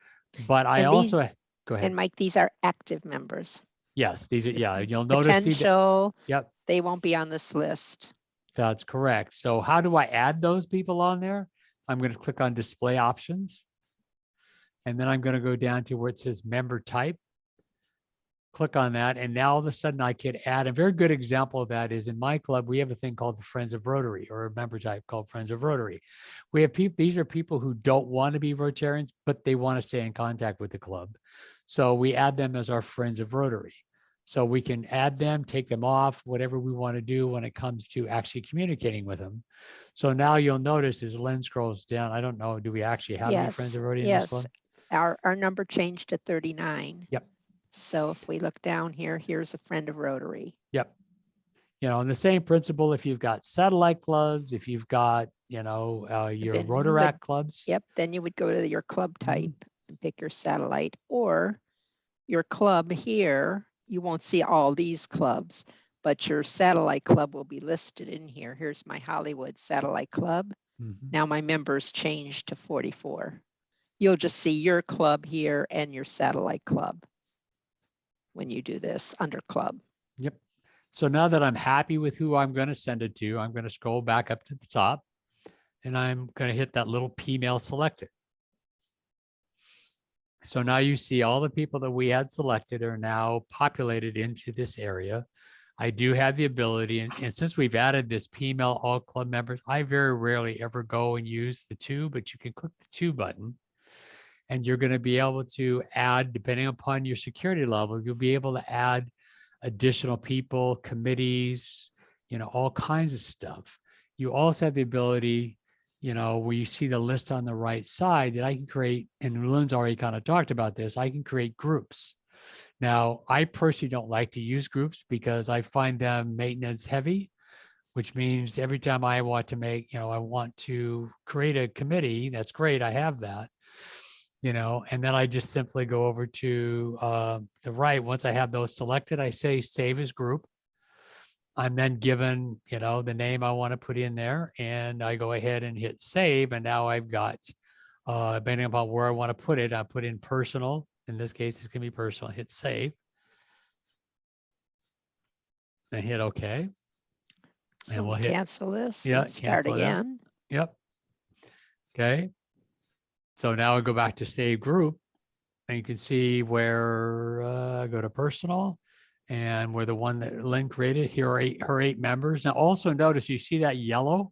But I also, go ahead. And Mike, these are active members. Yes, these are, you'll notice. Potential, yep. They won't be on this list. That's correct. So how do I add those people on there? I'm going to click on display options. And then I'm going to go down to where it says member type. Click on that. And now all of a sudden I could add. A very good example of that is in my club, we have a thing called the Friends of Rotary, or a member type called Friends of Rotary. We have people, these are people who don't want to be Rotarians, but they want to stay in contact with the club. So we add them as our Friends of Rotary. So we can add them, take them off, whatever we want to do when it comes to actually communicating with them. So now you'll notice as Lynn scrolls down, I don't know, do we actually have any Friends of Rotary in this one? Our number changed to 39. Yep. So if we look down here, here's a Friend of Rotary. Yep. And the same principle, if you've got satellite clubs, if you've got, your Rotaract clubs. Yep. Then you would go to your club type and pick your satellite, or your club here. You won't see all these clubs, but your satellite club will be listed in here. Here's my Hollywood satellite club. Now my members changed to 44. You'll just see your club here and your satellite club when you do this under club. Yep. So now that I'm happy with who I'm going to send it to, I'm going to scroll back up to the top and I'm going to hit that little P-mail selected. So now you see all the people that we had selected are now populated into this area. I do have the ability, and since we've added this P-mail all club members, I very rarely ever go and use the to, but you can click the to button and you're going to be able to add, depending upon your security level, you'll be able to add additional people, committees, all kinds of stuff. You also have the ability, where you see the list on the right side that I can create, and Lynn's already kind of talked about this, I can create groups. Now, I personally don't like to use groups because I find them maintenance heavy, which means every time I want to I want to create a committee, that's great, I have that, and then I just simply go over to the right. Once I have those selected, I say save as group. I'm then given, the name I want to put in there, and I go ahead and hit save. And now I've got, depending upon where I want to put it, I put in personal. In this case, it's going to be personal. Hit save. And hit OK. So And we'll we hit cancel this yeah, and start cancel that. again. Yep. Okay. So now I go back to save group, and you can see where I go to personal, and we're the one that Lynn created. Here are her 8 members. Now also notice you see that yellow,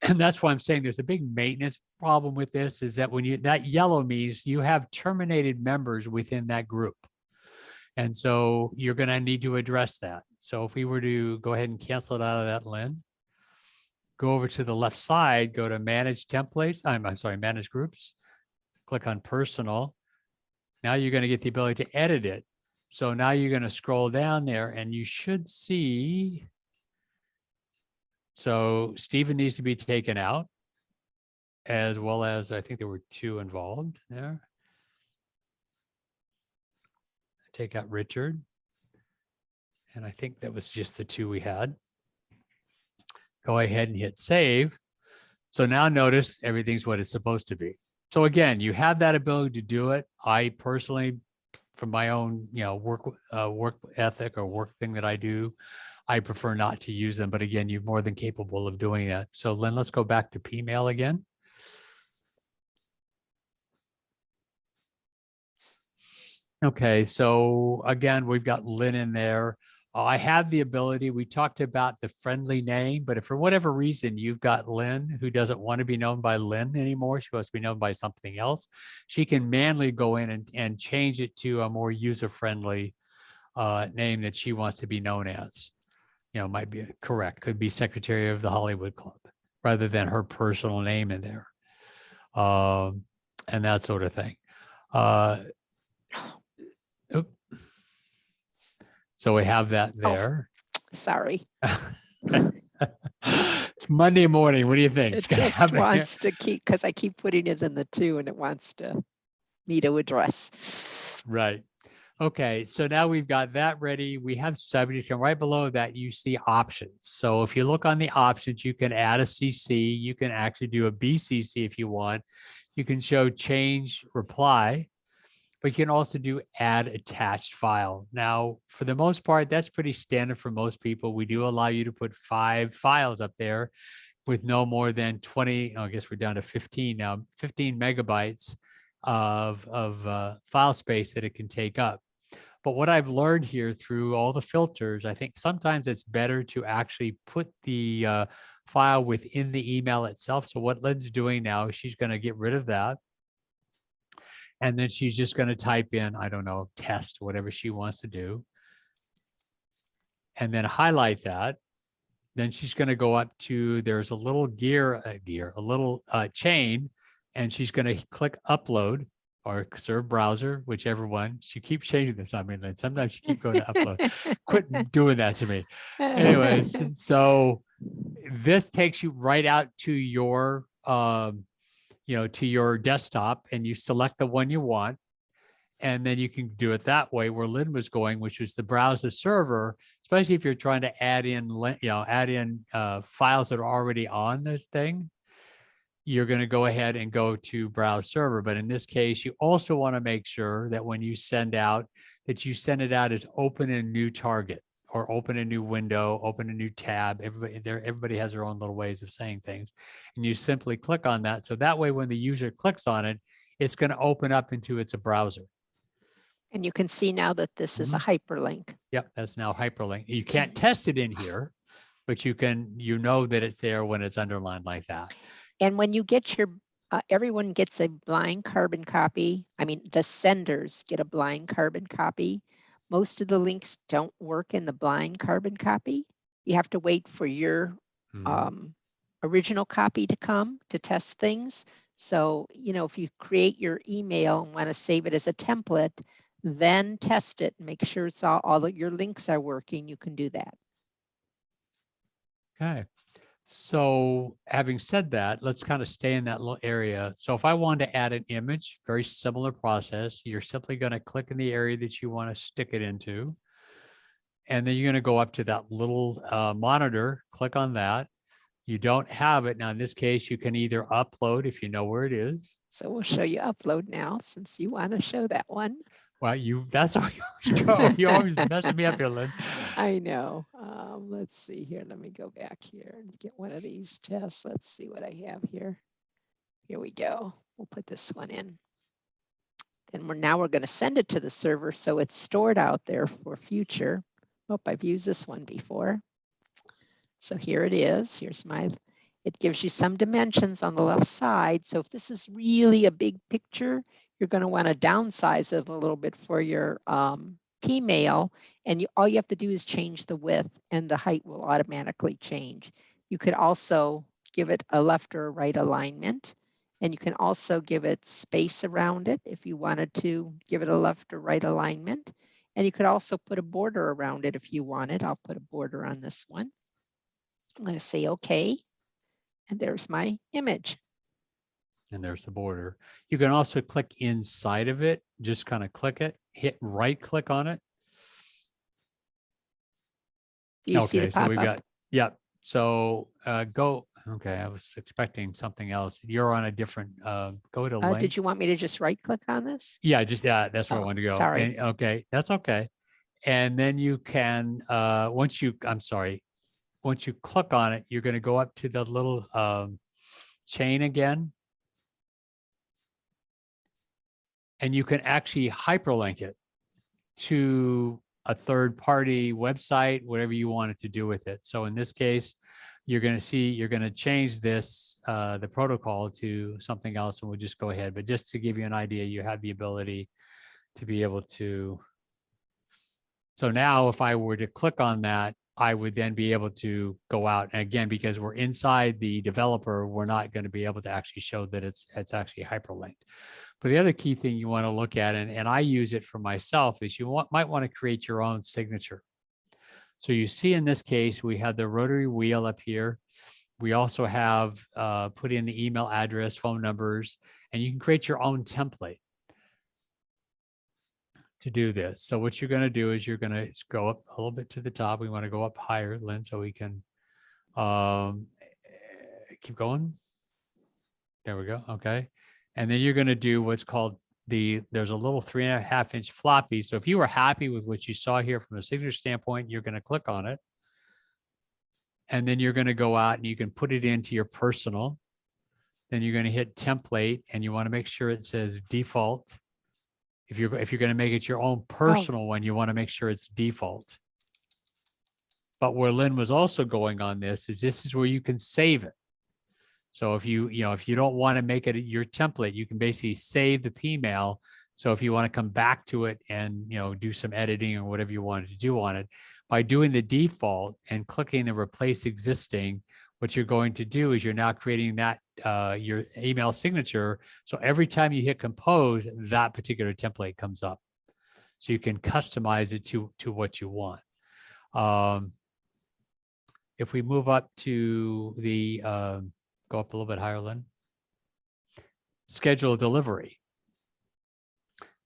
and that's why I'm saying there's a big maintenance problem with this, is that when that yellow means you have terminated members within that group. And so you're going to need to address that. So if we were to go ahead and cancel it out of that, Lynn, go over to the left side, go to manage templates. I'm sorry, manage groups, click on personal. Now you're going to get the ability to edit it. So now you're going to scroll down there and you should see. So Stephen needs to be taken out, as well as I think there were 2 involved there. Take out Richard. And I think that was just the 2 we had. Go ahead and hit save. So now notice everything's what it's supposed to be. So again, you have that ability to do it. I personally, from my own, work ethic or work thing that I do, I prefer not to use them. But again, you're more than capable of doing that. So Lynn, let's go back to Pmail again. Okay, so again, we've got Lynn in there. I have the ability, we talked about the friendly name, but if for whatever reason you've got Lynn who doesn't want to be known by Lynn anymore, she wants to be known by something else, she can manually go in and change it to a more user-friendly name that she wants to be known as. Might be correct, could be Secretary of the Hollywood Club, rather than her personal name in there, and that sort of thing. So we have that there. Oh, sorry. It's Monday morning. What do you think? It just wants to keep, because I keep putting it in the 2 and it wants me to address. Right. Okay. So now we've got that ready. We have subject, and right below that you see options. So if you look on the options, you can add a CC. You can actually do a BCC if you want. You can show change reply. But you can also do add attached file. Now, for the most part, that's pretty standard for most people. We do allow you to put 5 files up there with no more than 20, I guess we're down to 15 now, 15 megabytes of file space that it can take up. But what I've learned here through all the filters, I think sometimes it's better to actually put the file within the email itself. So what Lynn's doing now, she's going to get rid of that. And then she's just going to type in, I don't know, test, whatever she wants to do. And then highlight that. Then she's going to go up to, there's a little a little chain, and she's going to click upload or serve browser, whichever one. She keeps changing this on me. And sometimes she keeps going to upload. Quit doing that to me. Anyways, so this takes you right out to your to your desktop, and you select the one you want, and then you can do it that way where Lynn was going, which was the browser server, especially if you're trying to add in files that are already on this thing. You're going to go ahead and go to browse server. But in this case, you also want to make sure that when you send out, that you send it out as open a new target, or open a new window, open a new tab. Everybody has their own little ways of saying things. And you simply click on that. So that way, when the user clicks on it, it's going to open up into a browser. And you can see now that this is a hyperlink. Yep, that's now hyperlink. You can't test it in here, but you know that it's there when it's underlined like that. And when you get your, everyone gets a blind carbon copy. I mean, the senders get a blind carbon copy. Most of the links don't work in the blind carbon copy. You have to wait for your original copy to come to test things. So, if you create your email and want to save it as a template, then test it and make sure it's all of your links are working. You can do that. Okay. So having said that, let's kind of stay in that little area. So if I wanted to add an image, very similar process, you're simply going to click in the area that you want to stick it into. And then you're going to go up to that little monitor, click on that. You don't have it. Now, in this case, you can either upload if you know where it is. So we'll show you upload now since you want to show that one. Well, that's how you go. You always messing me up here, Lynn. I know. Let's see here. Let me go back here and get one of these tests. Let's see what I have here. Here we go. We'll put this one in. Then we're going to send it to the server so it's stored out there for future. Oh, I've used this one before. So here it is. It gives you some dimensions on the left side. So if this is really a big picture, you're going to want to downsize it a little bit for your Pmail. And all you have to do is change the width and the height will automatically change. You could also give it a left or a right alignment. And you can also give it space around it if you wanted to give it a left or right alignment. And you could also put a border around it if you wanted. I'll put a border on this one. I'm going to say OK. And there's my image. And there's the border. You can also click inside of it. Just kind of click it, hit right click on it. Do you see the so we've pop-up? got, yeah. So go, okay, I was expecting something else. You're on a different, go to link. Did you want me to just right click on this? Yeah, that's where I wanted to go. Sorry. And, okay, that's okay. And then you can, once you click on it, you're going to go up to the little chain again. And you can actually hyperlink it to a third-party website, whatever you want it to do with it. So in this case, you're going to change this, the protocol to something else, and we'll just go ahead. But just to give you an idea, you have the ability to be able to. So now if I were to click on that, I would then be able to go out. And again, because we're inside the developer, we're not going to be able to actually show that it's actually hyperlinked. But the other key thing you want to look at, and I use it for myself, is you might want to create your own signature. So you see in this case, we have the Rotary wheel up here. We also have put in the email address, phone numbers, and you can create your own template to do this. So what you're going to do is you're going to go up a little bit to the top. We want to go up higher, Lynn, so we can keep going. There we go. Okay. And then you're going to do what's called there's a little 3.5-inch floppy. So if you were happy with what you saw here from a signature standpoint, you're going to click on it. And then you're going to go out and you can put it into your personal. Then you're going to hit template and you want to make sure it says default. If you're going to make it your own personal one, you want to make sure it's default. But where Lynn was also going on this is where you can save it. So if you don't want to make it your template, you can basically save the Pmail. So if you want to come back to it and do some editing or whatever you wanted to do on it, by doing the default and clicking the replace existing, what you're going to do is you're now creating that your email signature. So every time you hit compose, that particular template comes up. So you can customize it to what you want. If we move up to the go up a little bit higher, Lynn. Schedule delivery.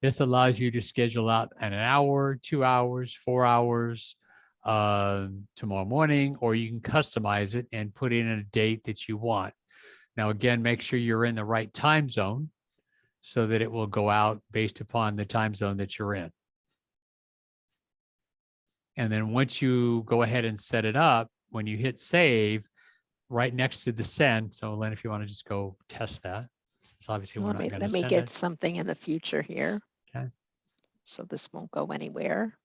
This allows you to schedule out an hour, 2 hours, 4 hours tomorrow morning, or you can customize it and put in a date that you want. Now, again, make sure you're in the right time zone so that it will go out based upon the time zone that you're in. And then once you go ahead and set it up, when you hit save, right next to the send. So Lynn, if you want to just go test that, since obviously we're not going to let me get something in the future here. Okay. So this won't go anywhere.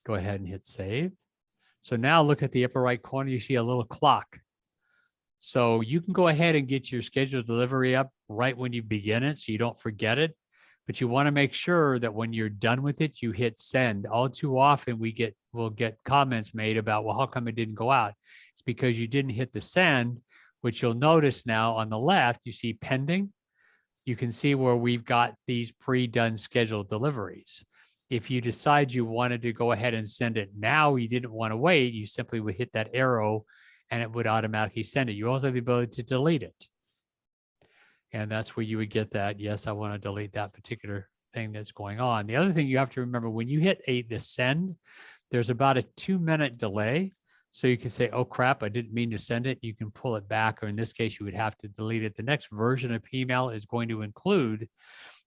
Go ahead and hit save. So now look at the upper right corner, you see a little clock. So you can go ahead and get your scheduled delivery up right when you begin it, so you don't forget it. But you want to make sure that when you're done with it, you hit send. All too often we'll get comments made about, well, how come it didn't go out? It's because you didn't hit the send, which you'll notice now on the left, you see pending. You can see where we've got these pre-done scheduled deliveries. If you decide you wanted to go ahead and send it now, you didn't want to wait, you simply would hit that arrow and it would automatically send it. You also have the ability to delete it. And that's where you would get that, yes, I want to delete that particular thing that's going on. The other thing you have to remember, when you hit the send, there's about a 2-minute delay. So you can say, oh crap, I didn't mean to send it. You can pull it back, or in this case, you would have to delete it. The next version of PMail is going to include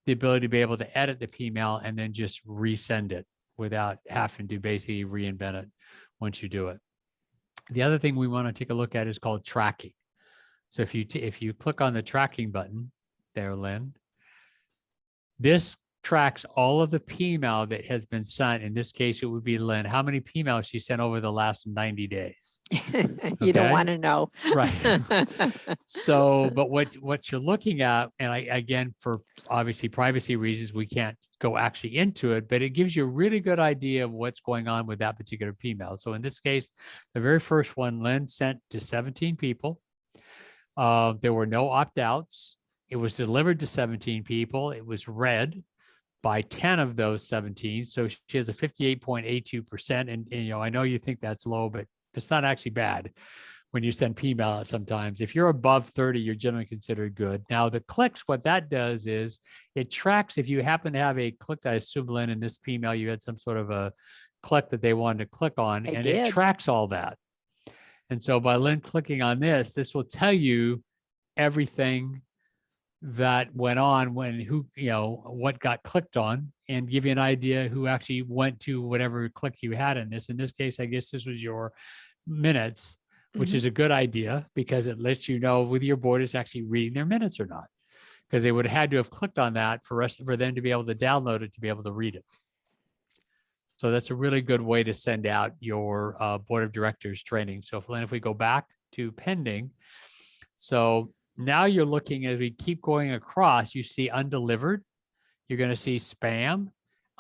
the ability to be able to edit the PMail and then just resend it without having to basically reinvent it once you do it. The other thing we want to take a look at is called tracking. So if you click on the tracking button there, Lynn, this tracks all of the PMail that has been sent. In this case, it would be Lynn. How many PMails she sent over the last 90 days? You don't want to know. Right. So, but what you're looking at, and again, for obviously privacy reasons, we can't go actually into it, but it gives you a really good idea of what's going on with that particular PMail. So in this case, the very first one, Lynn sent to 17 people. There were no opt-outs. It was delivered to 17 people. It was read by 10 of those 17. So she has a 58.82%. And you know, I know you think that's low, but it's not actually bad when you send PMail sometimes. If you're above 30, you're generally considered good. Now the clicks, what that does is it tracks, if you happen to have a click, I assume, Lynn, in this PMail, you had some sort of a click that they wanted to click on, and it tracks all that. And so by Lynn clicking on this, this will tell you everything that went on, when, who, you know, what got clicked on, and give you an idea who actually went to whatever click you had in this. In this case, I guess this was your minutes, which is a good idea because it lets you know whether your board is actually reading their minutes or not, because they would have had to have clicked on that for them to be able to download it, to be able to read it. So that's a really good way to send out your board of directors training. So if we go back to pending, so now you're looking, as we keep going across, you see undelivered, you're going to see spam,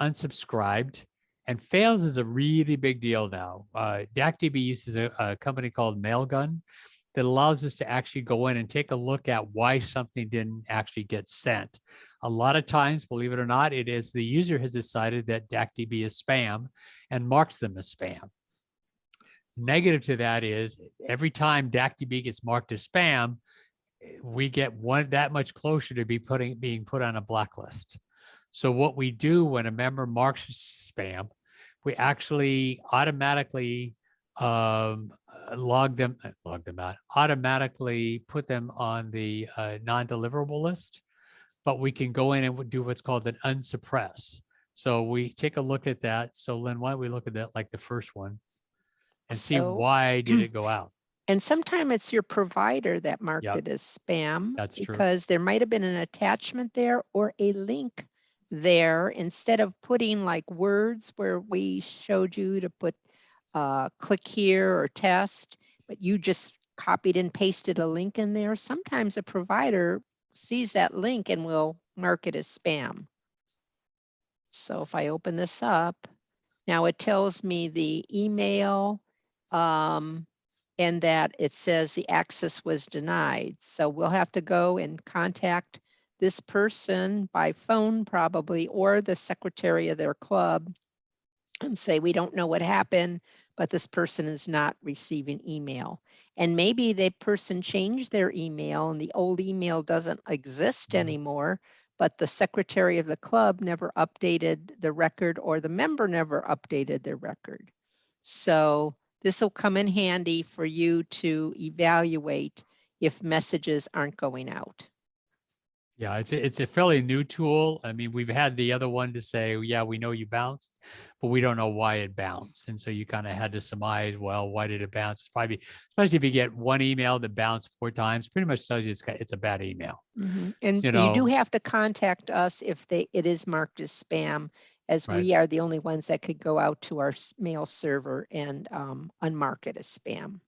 unsubscribed, and fails is a really big deal now. DACdb uses a company called Mailgun that allows us to actually go in and take a look at why something didn't actually get sent. A lot of times, believe it or not, it is the user has decided that DACdb is spam and marks them as spam. Negative to that is every time DACdb gets marked as spam, we get that much closer to being put on a blacklist. So what we do when a member marks spam, we actually automatically log them out, automatically put them on the non-deliverable list, but we can go in and do what's called an unsuppress. So we take a look at that. So Lynn, why don't we look at that, like the first one, and see why did it go out? And sometimes it's your provider that marked it as spam. That's true. Because there might have been an attachment there or a link there, instead of putting like words where we showed you to put click here or test, but you just copied and pasted a link in there. Sometimes a provider sees that link and will mark it as spam. So if I open this up, now it tells me the email, and that it says the access was denied. So we'll have to go and contact this person by phone probably, or the secretary of their club, and say, we don't know what happened, but this person is not receiving email. And maybe the person changed their email and the old email doesn't exist anymore, but the secretary of the club never updated the record, or the member never updated their record. So this will come in handy for you to evaluate if messages aren't going out. Yeah, it's a fairly new tool. I mean, we've had the other one to say, yeah, we know you bounced, but we don't know why it bounced. And so you kind of had to surmise, well, why did it bounce? It's probably, especially if you get one email that bounced 4 times, pretty much tells you it's a bad email. And you do have to contact us if it is marked as spam, as we are the only ones that could go out to our mail server and unmark it as spam.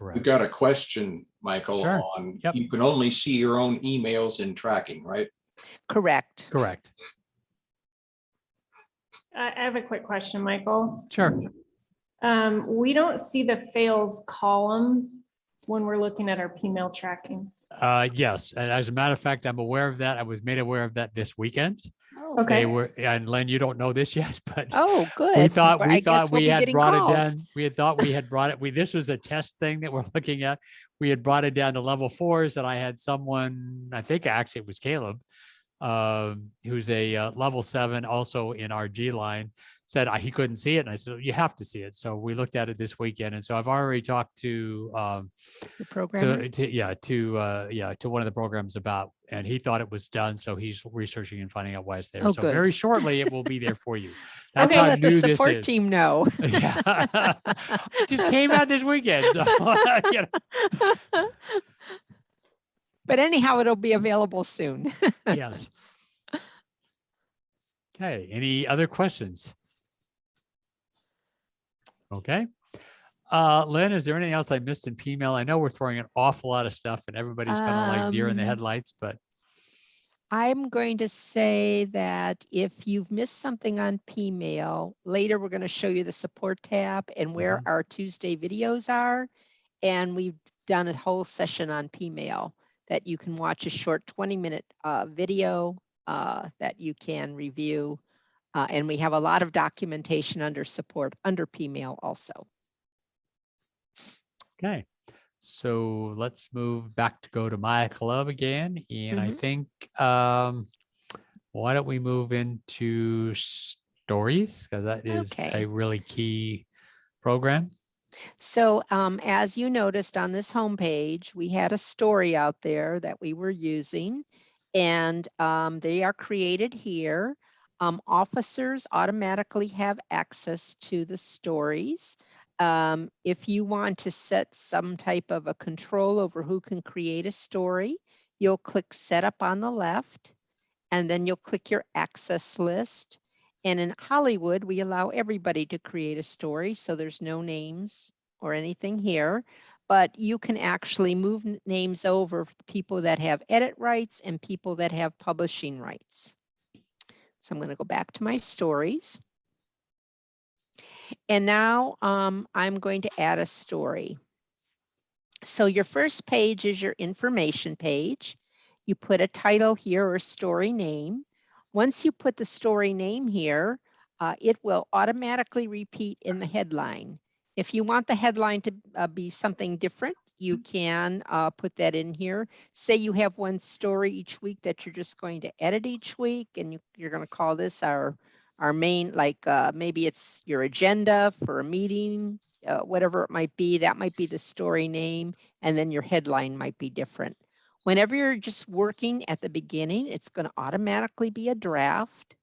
We've got a question, Michael, Sure. on, Yep. you can only see your own emails in tracking, right? Correct. Correct. I have a quick question, Michael. Sure. We don't see the fails column when we're looking at our P-mail tracking. Yes, and as a matter of fact, I'm aware of that. I was made aware of that this weekend. Oh, Okay. They were, and Len, you don't know this yet, but oh, good. we thought Well, I guess we'll we be had getting brought it calls. down. We had thought we had brought it. This was a test thing that we're looking at. We had brought it down to level 4s, and I had someone, I think actually it was Caleb, who's a level 7, also in our G line, said he couldn't see it, and I said you have to see it. So we looked at it this weekend, and so I've already talked to The programmer. to one of the programs about, and he thought it was done, so he's researching and finding out why it's there. Oh, So good. very shortly it will be there for you. That's Okay. how Let the new this support is. team know. Yeah, just came out this weekend. So, you know. But anyhow, it'll be available soon. Yes. Okay. Any other questions? Okay. Lynn, is there anything else I missed in P-mail? I know we're throwing an awful lot of stuff and everybody's kind of like deer in the headlights, but I'm going to say that if you've missed something on P-mail, later we're going to show you the support tab and where our Tuesday videos are. And we've done a whole session on P-mail that you can watch, a short 20-minute video that you can review. And we have a lot of documentation under support under P-mail also. okay. So let's move back to go to my club again. And I think, why don't we move into stories? Because that is Okay. a really key program. So as you noticed on this homepage, we had a story out there that we were using, and they are created here. Officers automatically have access to the stories. If you want to set some type of a control over who can create a story, you'll click Setup on the left, and then you'll click your access list. And in Hollywood, we allow everybody to create a story, so there's no names or anything here, but you can actually move names over for people that have edit rights and people that have publishing rights. So I'm going to go back to my stories. And now I'm going to add a story. So your first page is your information page. You put a title here or story name. Once you put the story name here, it will automatically repeat in the headline. If you want the headline to be something different, you can put that in here. Say you have one story each week that you're just going to edit each week, and you're going to call this our main, like maybe it's your agenda for a meeting, whatever it might be. That might be the story name, and then your headline might be different. Whenever you're just working at the beginning, it's going to automatically be a draft.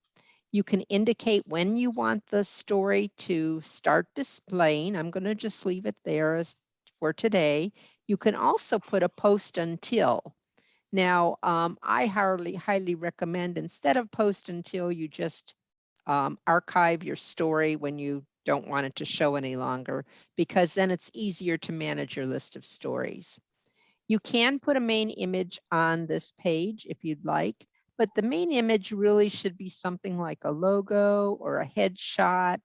You can indicate when you want the story to start displaying. I'm going to just leave it there as for today. You can also put a post until. Now, I highly recommend, instead of post until, you just archive your story when you don't want it to show any longer, because then it's easier to manage your list of stories. You can put a main image on this page if you'd like, but the main image really should be something like a logo or a headshot,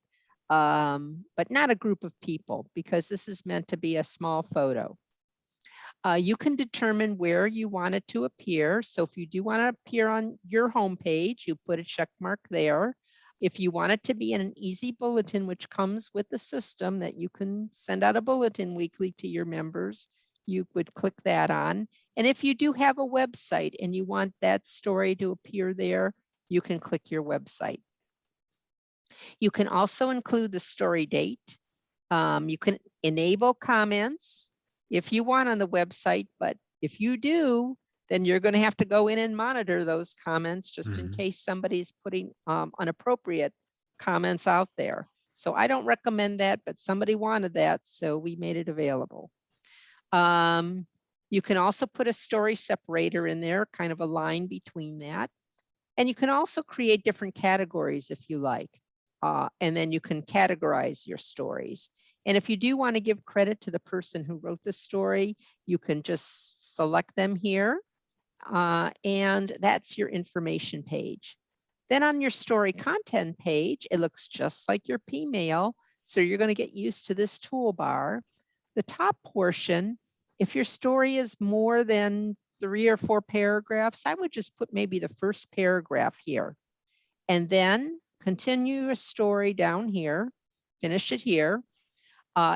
but not a group of people, because this is meant to be a small photo. You can determine where you want it to appear. So if you do want to appear on your home page, you put a check mark there. If you want it to be in an easy bulletin, which comes with the system that you can send out a bulletin weekly to your members, you would click that on. And if you do have a website and you want that story to appear there, you can click your website. You can also include the story date. You can enable comments if you want on the website, but if you do, then you're going to have to go in and monitor those comments just in case somebody's putting inappropriate comments out there. So I don't recommend that, but somebody wanted that, so we made it available. You can also put a story separator in there, kind of a line between that. And you can also create different categories if you like. And then you can categorize your stories. And if you do want to give credit to the person who wrote the story, you can just select them here. And that's your information page. Then on your story content page, it looks just like your P-mail. So you're going to get used to this toolbar. The top portion, if your story is more than 3 or 4 paragraphs, I would just put maybe the first paragraph here. And then continue your story down here, finish it here.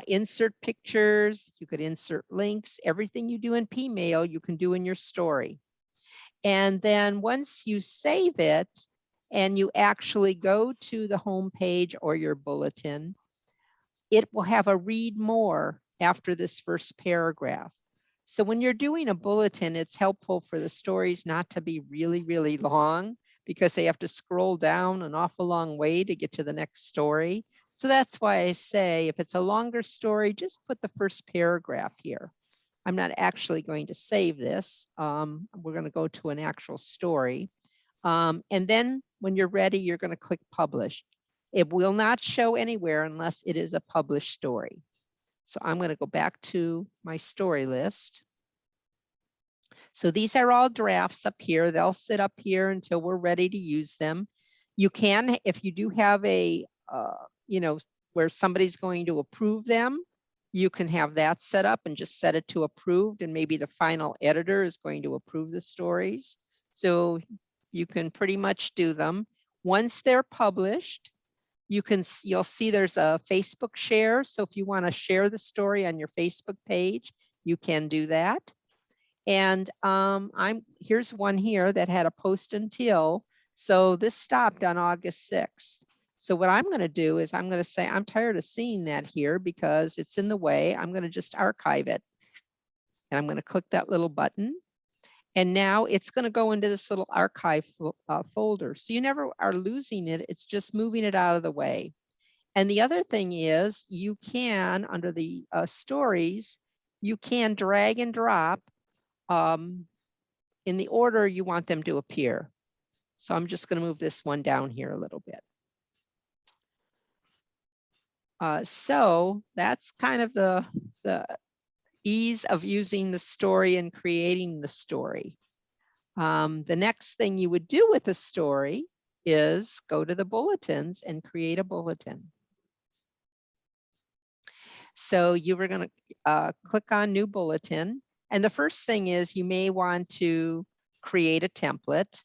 Insert pictures, you could insert links, everything you do in P-mail, you can do in your story. And then once you save it and you actually go to the home page or your bulletin, it will have a read more after this first paragraph. So when you're doing a bulletin, it's helpful for the stories not to be really, really long because they have to scroll down an awful long way to get to the next story. So that's why I say if it's a longer story, just put the first paragraph here. I'm not actually going to save this. We're going to go to an actual story. And then when you're ready, you're going to click publish. It will not show anywhere unless it is a published story. So I'm going to go back to my story list. So these are all drafts up here. They'll sit up here until we're ready to use them. You can, if you do have a, where somebody's going to approve them, you can have that set up and just set it to approved, and maybe the final editor is going to approve the stories. So you can pretty much do them. Once they're published, you'll see there's a Facebook share. So if you want to share the story on your Facebook page, you can do that. And here's one here that had a post until. So this stopped on August 6th. So what I'm going to do is I'm going to say, I'm tired of seeing that here because it's in the way. I'm going to just archive it. And I'm going to click that little button. And now it's going to go into this little archive folder. So you never are losing it. It's just moving it out of the way. And the other thing is you can, under the stories, you can drag and drop in the order you want them to appear. So I'm just going to move this one down here a little bit. So that's kind of the ease of using the story and creating the story. The next thing you would do with a story is go to the bulletins and create a bulletin. So you were going to click on new bulletin. And the first thing is you may want to create a template.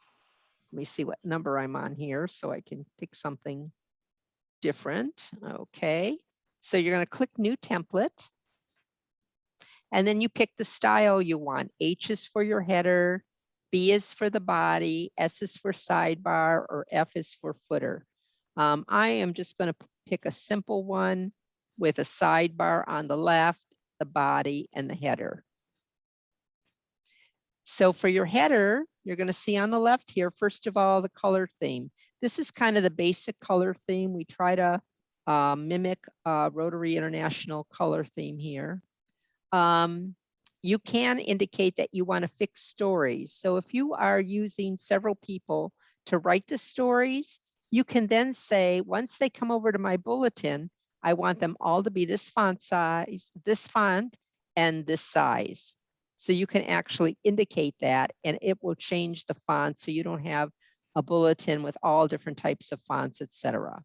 Let me see what number I'm on here so I can pick something different. Okay, so you're going to click new template. And then you pick the style you want. H is for your header, B is for the body, S is for sidebar, or F is for footer. I am just going to pick a simple one with a sidebar on the left, the body, and the header. So for your header, you're going to see on the left here, first of all, the color theme. This is kind of the basic color theme. We try to mimic Rotary International color theme here. You can indicate that you want to fix stories. So if you are using several people to write the stories, you can then say, once they come over to my bulletin, I want them all to be this font size, this font, and this size. So you can actually indicate that, and it will change the font so you don't have a bulletin with all different types of fonts, etc.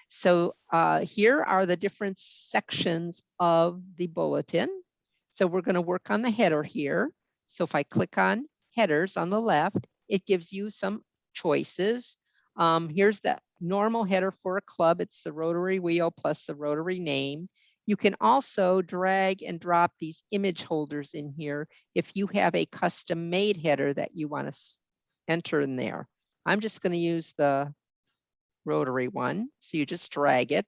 So here are the different sections of the bulletin. So we're going to work on the header here. So if I click on headers on the left, it gives you some choices. Here's the normal header for a club. It's the Rotary wheel plus the Rotary name. You can also drag and drop these image holders in here if you have a custom made header that you want to enter in there. I'm just going to use the Rotary one. So you just drag it.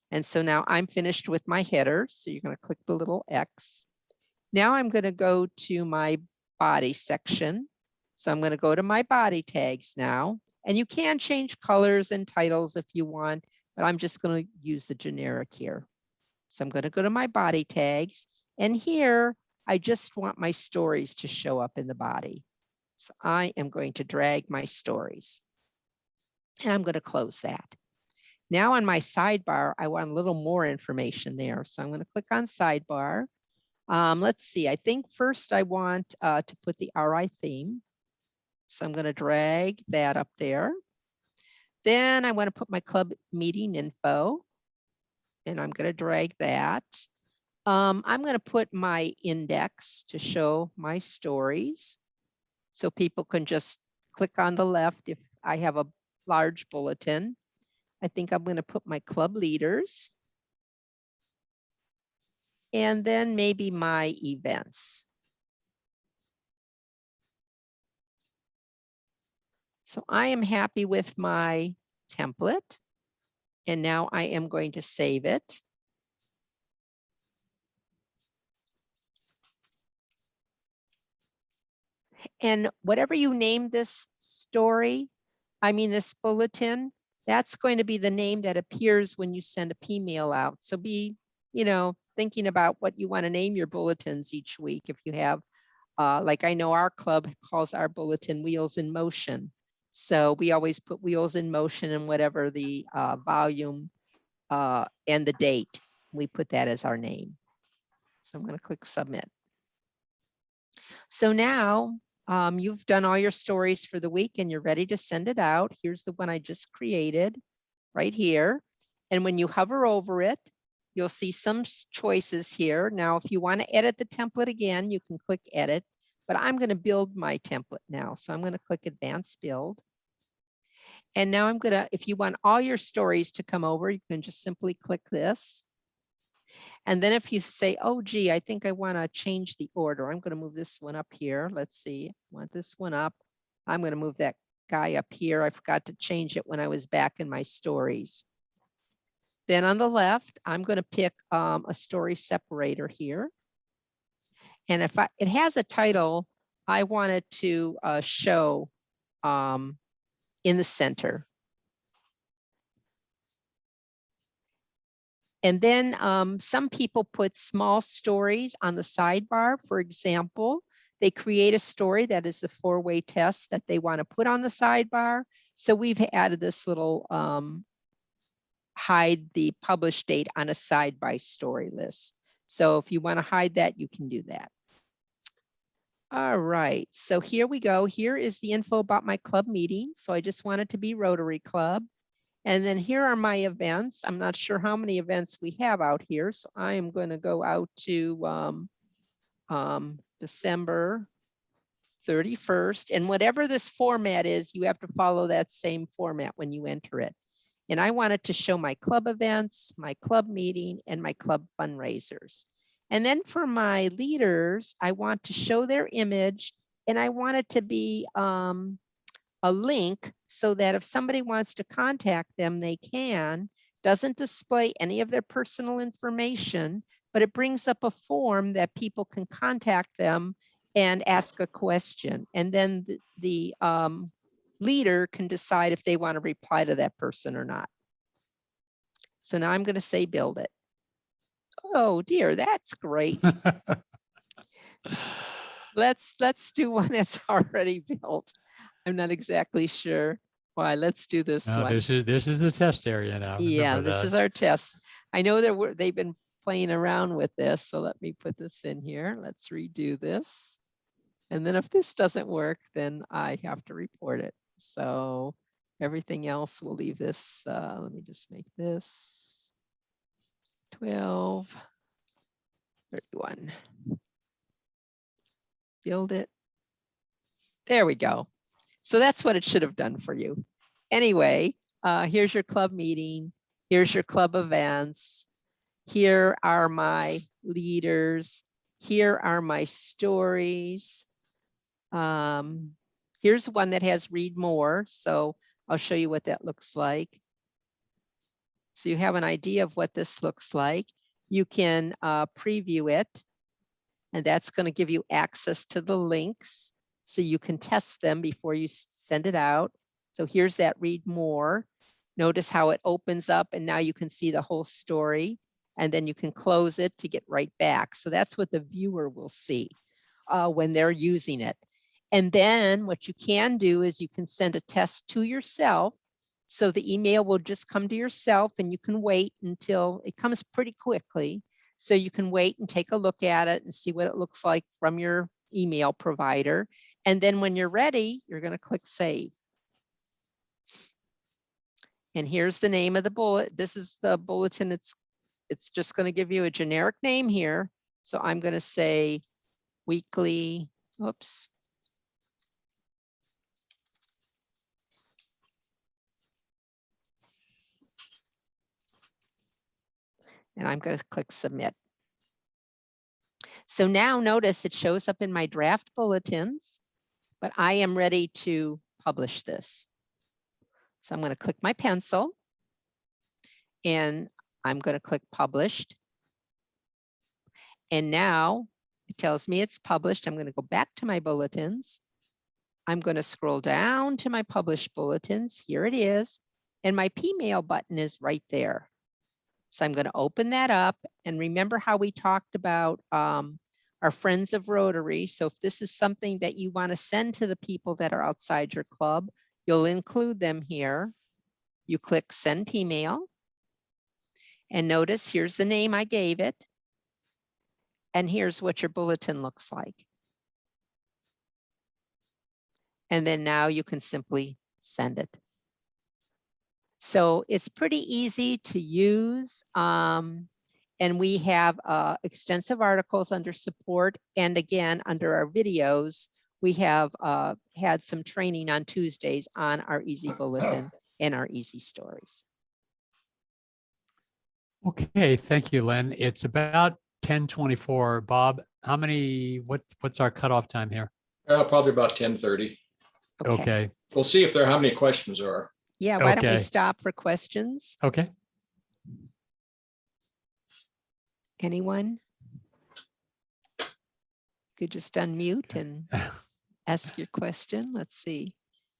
And so now I'm finished with my header. So you're going to click the little X. Now I'm going to go to my body section. So I'm going to go to my body tags now. And you can change colors and titles if you want, but I'm just going to use the generic here. So I'm going to go to my body tags. And here, I just want my stories to show up in the body. So I am going to drag my stories. And I'm going to close that. Now on my sidebar, I want a little more information there. So I'm going to click on sidebar. Let's see, I think first I want to put the RI theme. So I'm going to drag that up there. Then I want to put my club meeting info, and I'm going to drag that. I'm going to put my index to show my stories. So people can just click on the left if I have a large bulletin. I think I'm going to put my club leaders. And then maybe my events. So I am happy with my template. And now I am going to save it. And whatever you name this story, I mean this bulletin, that's going to be the name that appears when you send a P-mail out. So be, thinking about what you want to name your bulletins each week. If you have, like I know our club calls our bulletin Wheels in Motion. So we always put Wheels in Motion and whatever the volume and the date. We put that as our name. So I'm going to click submit. So now you've done all your stories for the week and you're ready to send it out. Here's the one I just created right here. And when you hover over it, you'll see some choices here. Now, if you want to edit the template again, you can click edit, but I'm going to build my template now. So I'm going to click advanced build. And now I'm going to, if you want all your stories to come over, you can just simply click this. And then if you say, oh, gee, I think I want to change the order. I'm going to move this one up here. Let's see, I want this one up. I'm going to move that guy up here. I forgot to change it when I was back in my stories. Then on the left, I'm going to pick a story separator here. And if it has a title, I want it to show in the center. And then some people put small stories on the sidebar. For example, they create a story that is the 4-way test that they want to put on the sidebar. So we've added this little hide the published date on a side by story list. So if you want to hide that, you can do that. All right, so here we go. Here is the info about my club meeting. So I just want it to be Rotary Club. And then here are my events. I'm not sure how many events we have out here. So I am going to go out to December 31st. And whatever this format is, you have to follow that same format when you enter it. And I wanted to show my club events, my club meeting, and my club fundraisers. And then for my leaders, I want to show their image, and I want it to be a link so that if somebody wants to contact them, they can. Doesn't display any of their personal information, but it brings up a form that people can contact them and ask a question. And then the leader can decide if they want to reply to that person or not. So now I'm going to say build it. Oh dear, that's great. Let's do one that's already built. I'm not exactly sure why. Let's do this No, one. this is the test area now. Yeah, Remember this that. is our test. I know that they've been playing around with this, so let me put this in here. Let's redo this. And then if this doesn't work, then I have to report it. So everything else, we'll leave this. Let me just make this 12, 31. Build it. There we go. So that's what it should have done for you. Anyway, here's your club meeting. Here's your club events. Here are my leaders. Here are my stories. Here's one that has read more. So I'll show you what that looks like. So you have an idea of what this looks like. You can preview it, and that's going to give you access to the links so you can test them before you send it out. So here's that read more. Notice how it opens up, and now you can see the whole story, and then you can close it to get right back. So that's what the viewer will see when they're using it. And then what you can do is you can send a test to yourself. So the email will just come to yourself and you can wait until it comes pretty quickly. So you can wait and take a look at it and see what it looks like from your email provider. And then when you're ready, you're going to click save. And here's the name of the bullet. This is the bulletin. It's just going to give you a generic name here. So I'm going to say weekly, oops. And I'm going to click submit. So now notice it shows up in my draft bulletins, but I am ready to publish this. So I'm going to click my pencil and I'm going to click published. And now it tells me it's published. I'm going to go back to my bulletins. I'm going to scroll down to my published bulletins. Here it is. And my P-mail button is right there. So I'm going to open that up, and remember how we talked about our friends of Rotary. So if this is something that you want to send to the people that are outside your club, you'll include them here. You click send P-mail, and notice here's the name I gave it. And here's what your bulletin looks like. And then now you can simply send it. So it's pretty easy to use. And we have extensive articles under support. And again, under our videos, we have had some training on Tuesdays on our Easy Bulletin and our Easy Stories. Okay, thank you, Lynn. It's about 10:24. Bob, what's our cutoff time here? Probably about 10:30. Okay. We'll see if how many questions there are. Yeah, why don't we Okay. stop for questions? Okay. Anyone? Could just unmute and ask your question. Let's see.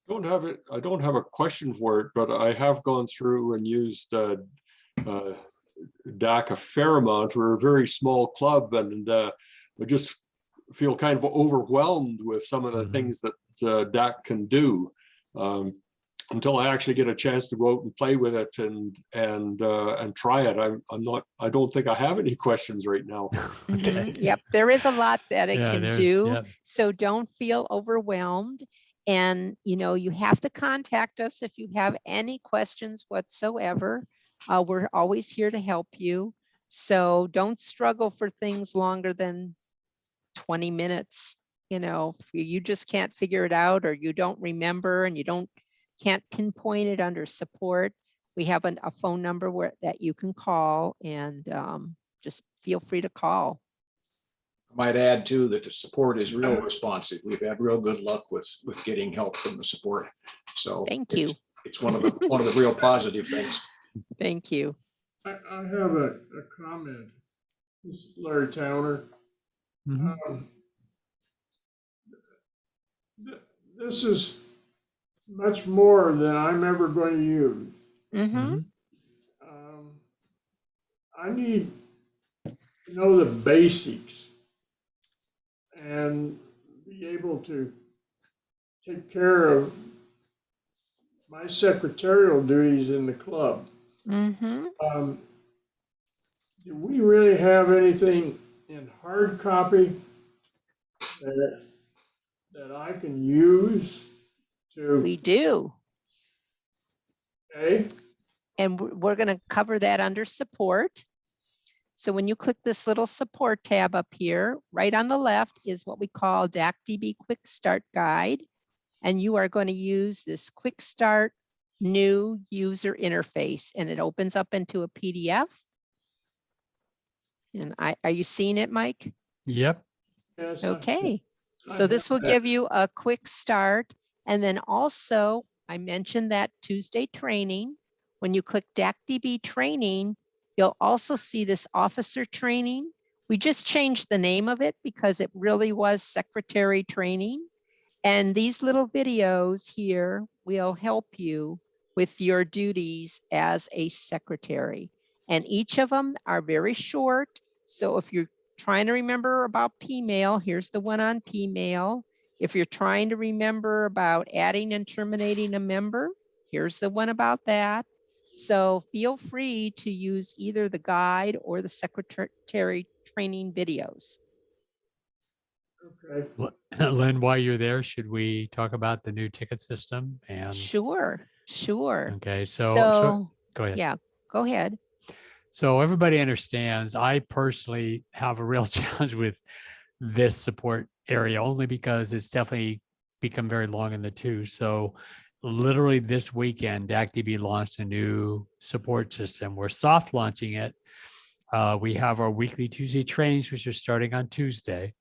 I don't have a question for it, but I have gone through and used DAC a fair amount. We're a very small club, and I just feel kind of overwhelmed with some of the things that DAC can do. Until I actually get a chance to go out and play with it and try it, I don't think I have any questions right now. Okay. Yep, there is a lot that it Yeah, can do. yeah. So don't feel overwhelmed. And you have to contact us if you have any questions whatsoever. We're always here to help you. So don't struggle for things longer than 20 minutes. If you just can't figure it out, or you don't remember and you can't pinpoint it under support, we have a phone number that you can call, and just feel free to call. I might add too that the support is real responsive. We've had real good luck with getting help from the support. So Thank you. It's one of the real positive things. Thank you. I have a comment. This is Larry Towner. Mhm. This is much more than I'm ever going to use. Mm-hmm. I need to know the basics and be able to take care of my secretarial duties in the club. Mm-hmm. Do we really have anything in hard copy that I can use to? We do. Okay. And we're going to cover that under support. So when you click this little support tab up here, right on the left is what we call DACdb Quick Start Guide. And you are going to use this Quick Start new user interface, and it opens up into a PDF. And are you seeing it, Mike? Yep. Yes, Okay. I So this have will that. give you a quick start. And then also, I mentioned that Tuesday training. When you click DACdb training, you'll also see this officer training. We just changed the name of it because it really was secretary training. And these little videos here will help you with your duties as a secretary. And each of them are very short. So if you're trying to remember about P-mail, here's the one on P-mail. If you're trying to remember about adding and terminating a member, Here's the one about that. So feel free to use either the guide or the secretary training videos. Okay. Lynn, while you're there, should we talk about the new ticket system? And Sure, sure. okay, So, go ahead. yeah, go ahead. So everybody understands, I personally have a real challenge with this support area only because it's definitely become very long in the tooth. So literally this weekend, DACdb launched a new support system. We're soft launching it. We have our weekly Tuesday trainings, which are starting on Tuesday.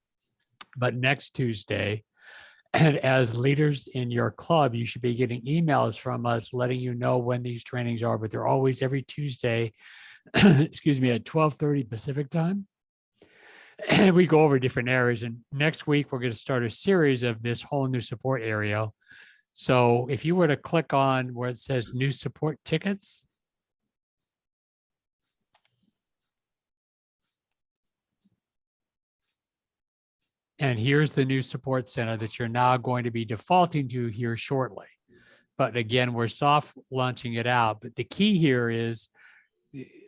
But next Tuesday, and as leaders in your club, you should be getting emails from us letting you know when these trainings are, but they're always every Tuesday, excuse me, at 12:30 Pacific time. And we go over different areas. And next week, we're going to start a series of this whole new support area. So if you were to click on where it says new support tickets, and here's the new support center that you're now going to be defaulting to here shortly. But again, we're soft launching it out. But the key here is,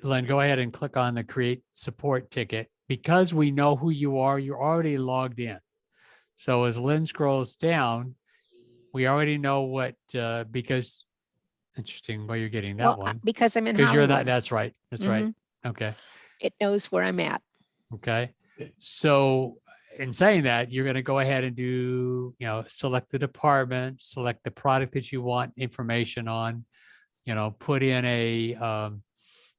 Len, go ahead and click on the create support ticket. Because we know who you are, you're already logged in. So as Lynn scrolls down, we already know what, because, interesting, why you're getting that one. Because I'm in Because you're Hollywood. not, that's right, that's right. Mhm. Okay, It knows where I'm at. okay. So in saying that, you're going to go ahead and do, select the department, select the product that you want information on, put in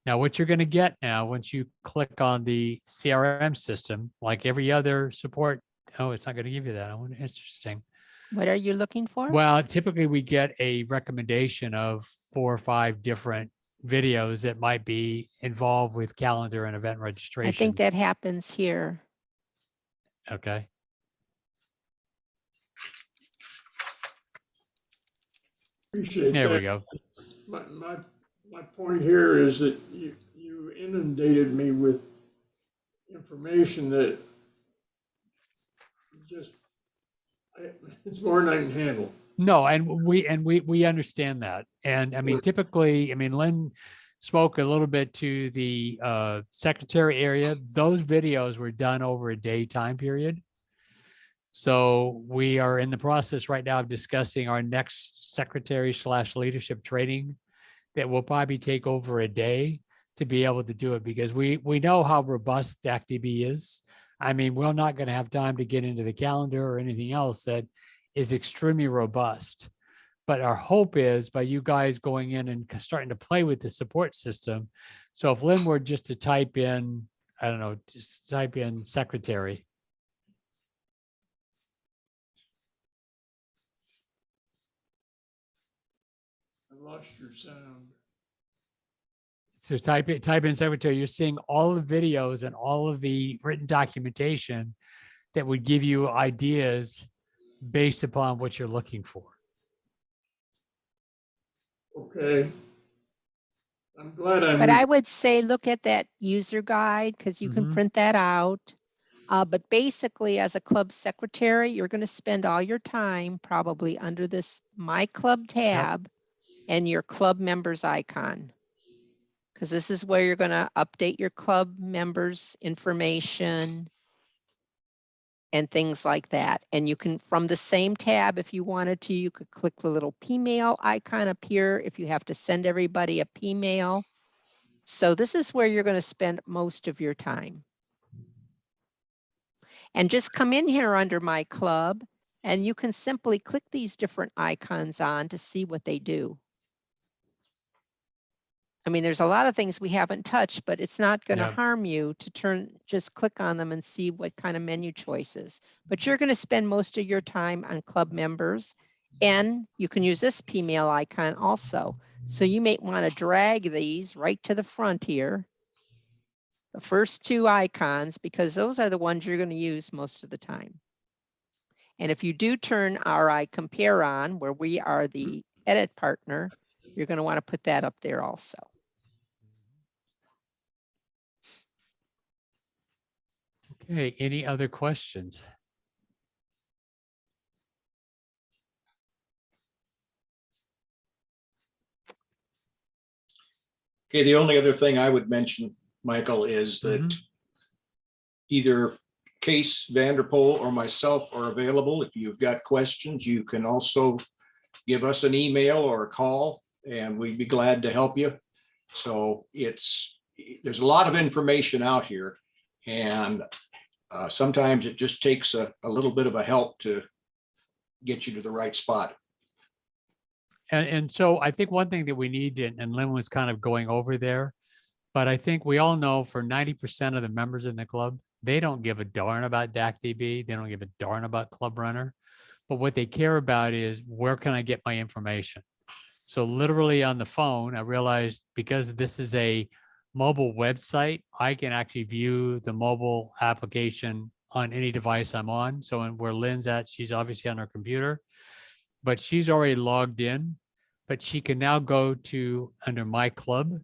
now what you're going to get now, once you click on the CRM system, like every other support, oh, it's not going to give you that. I wonder, interesting. What are you looking for? Well, typically we get a recommendation of 4 or 5 different videos that might be involved with calendar and event registration. I think that happens here. Okay. Appreciate There that. we go. My point here is that you inundated me with information that just, it's more than I can handle. No, and we understand that. And I mean, typically, Lynn spoke a little bit to the secretary area. Those videos were done over a day time period. So we are in the process right now of discussing our next secretary/leadership training that will probably take over a day to be able to do it, because we know how robust DACdb is. We're not going to have time to get into the calendar or anything else that is extremely robust. But our hope is by you guys going in and starting to play with the support system. So if Lynn were just to type in, I don't know, just type in secretary. I lost your sound. So type in secretary, you're seeing all the videos and all of the written documentation that would give you ideas based upon what you're looking for. Okay. I'm glad But I would say, look at that user guide, because you can Mhm. print that out. But basically, as a club secretary, you're going to spend all your time probably under this My Club tab and your club members icon. Because this is where you're going to update your club members' information and things like that. And you can, from the same tab, if you wanted to, you could click the little P-mail icon up here if you have to send everybody a P-mail. So this is where you're going to spend most of your time. And just come in here under My Club, and you can simply click these different icons on to see what they do. There's a lot of things we haven't touched, but it's not going to harm you to just click on them and see what kind of menu choices. But you're going to spend most of your time on club members, and you can use this P-mail icon also. So you may want to drag these right to the front here, the first 2 icons, because those are the ones you're going to use most of the time. And if you do turn RI Compare on, where we are the edit partner, you're going to want to put that up there also. Okay, any other questions? Okay, the only other thing I would mention, Michael, is that Mhm. either Case Vanderpool or myself are available. If you've got questions, you can also give us an email or a call, and we'd be glad to help you. So there's a lot of information out here, and sometimes it just takes a little bit of a help to get you to the right spot. And so I think one thing that we need, and Lynn was kind of going over there, but I think we all know for 90% of the members in the club, they don't give a darn about DACdb. They don't give a darn about Club Runner. But what they care about is, where can I get my information? So literally on the phone, I realized, because this is a mobile website, I can actually view the mobile application on any device I'm on. So where Lynn's at, she's obviously on her computer, but she's already logged in. But she can now go to under My Club.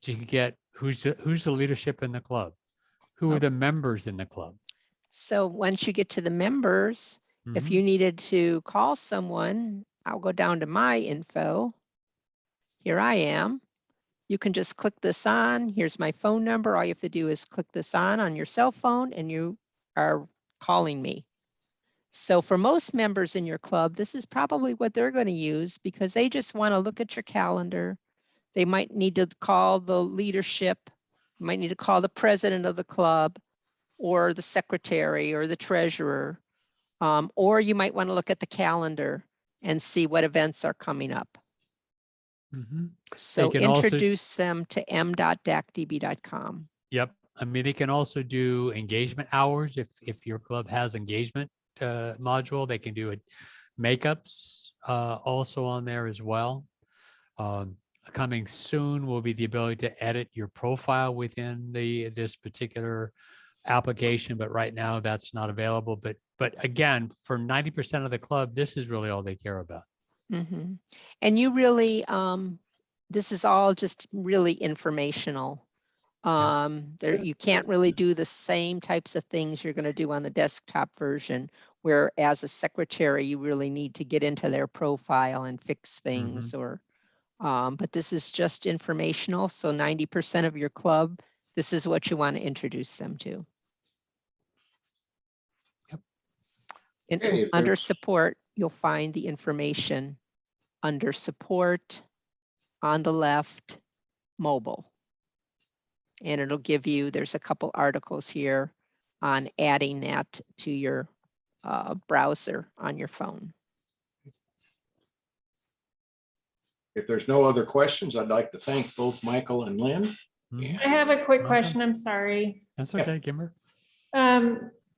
She can get who's the leadership in the club, who are the members in the club. So once you get to the members, if Mhm. you needed to call someone, I'll go down to my info. Here I am. You can just click this on. Here's my phone number. All you have to do is click this on your cell phone, and you are calling me. So for most members in your club, this is probably what they're going to use, because they just want to look at your calendar. They might need to call the leadership, might need to call the president of the club, or the secretary, or the treasurer. Or you might want to look at the calendar and see what events are coming up. Mhm. So can also- introduce them to m.dacdb.com. Yep. I mean, they can also do engagement hours. If your club has engagement module, they can do it. Makeups also on there as well. Coming soon will be the ability to edit your profile within this particular application, but right now that's not available. But again, for 90% of the club, this is really all they care about. Mm-hmm. And you really, this is all just really informational. There, you can't really do the same types of things you're going to do on the desktop version, where as a secretary, you really need to get into their profile and fix things, or, but this is just informational. So 90% of your club, this is what you want to introduce them to. Yep. Okay, if Under there's- support, you'll find the information under support on the left, mobile. And it'll give you, there's a couple articles here on adding that to your browser on your phone. If there's no other questions, I'd like to thank both Michael and Lynn. Mhm. I have a quick Welcome. question. I'm sorry. That's okay, Kimber.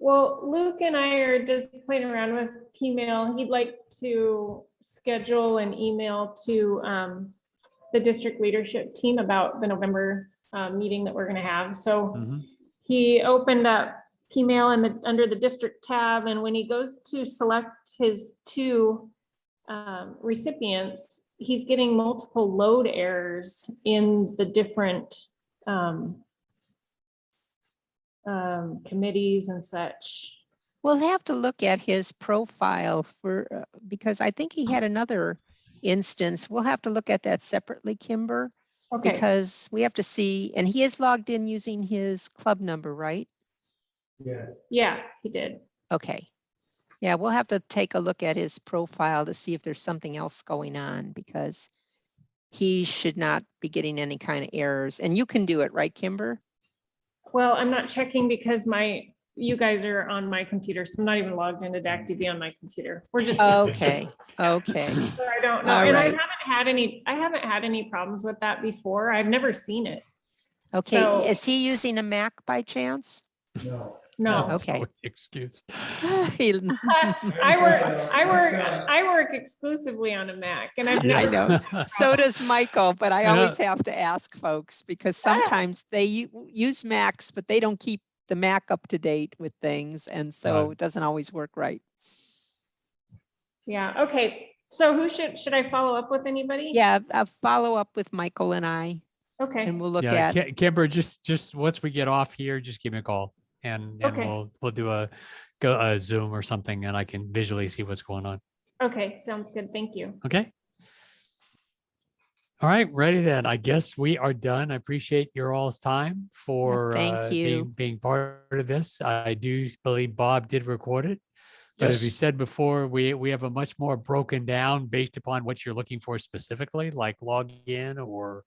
Well, Luke and I are just playing around with Pmail. He'd like to schedule an email to the district leadership team about the November meeting that we're going to have. So Mhm. he opened up Pmail under the district tab, and when he goes to select his two recipients, he's getting multiple load errors in the different committees and such. We'll have to look at his profile for, because I think he had another instance. We'll have to look at that separately, Kimber, Okay, because we have to see, and he is logged in using his club number, right? yeah, he did. Okay. Yeah, we'll have to take a look at his profile to see if there's something else going on, because he should not be getting any kind of errors. And you can do it, right, Kimber? Well, I'm not checking because you guys are on my computer, so I'm not even logged into DACdb on my computer. We're just. Okay, okay. So I don't know, All and right. I haven't had any problems with that before. I've never seen it. Okay, So- is he using a Mac by chance? No. That's Okay. no excuse. He- I work exclusively on a Mac, and I've I never. know. So does Michael, but I always have to ask folks, because sometimes they use Macs, but they don't keep the Mac up to date with things. And so Right. it doesn't always work right. Yeah, okay. So who should I follow up with, anybody? Yeah, I'll follow up with Michael and I, Okay, and we'll look Yeah, at, Kimber, just once we get off here, just give me a call, and Okay. we'll do a Zoom or something, and I can visually see what's going on. okay, sounds good. Thank you. Okay. All right, ready then. I guess we are done. I appreciate your all's time for thank you. being part of this. I do believe Bob did record it. But as we Yes, said before, we have a much more broken down based upon what you're looking for specifically, like log in or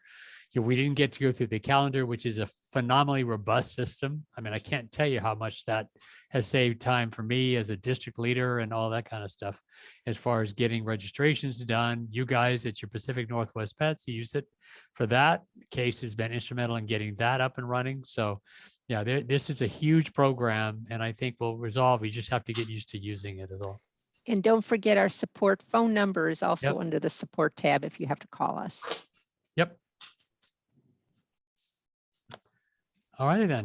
we didn't get to go through the calendar, which is a phenomenally robust system. I mean, I can't tell you how much that has saved time for me as a district leader and all that kind of stuff. As far as getting registrations done, you guys at your Pacific Northwest Pets use it for that. Case has been instrumental in getting that up and running. So yeah, this is a huge program and I think we'll resolve. You just have to get used to using it as well. And don't forget our support phone number is also Yep. under the support tab if you have to call us. Yep. All righty then.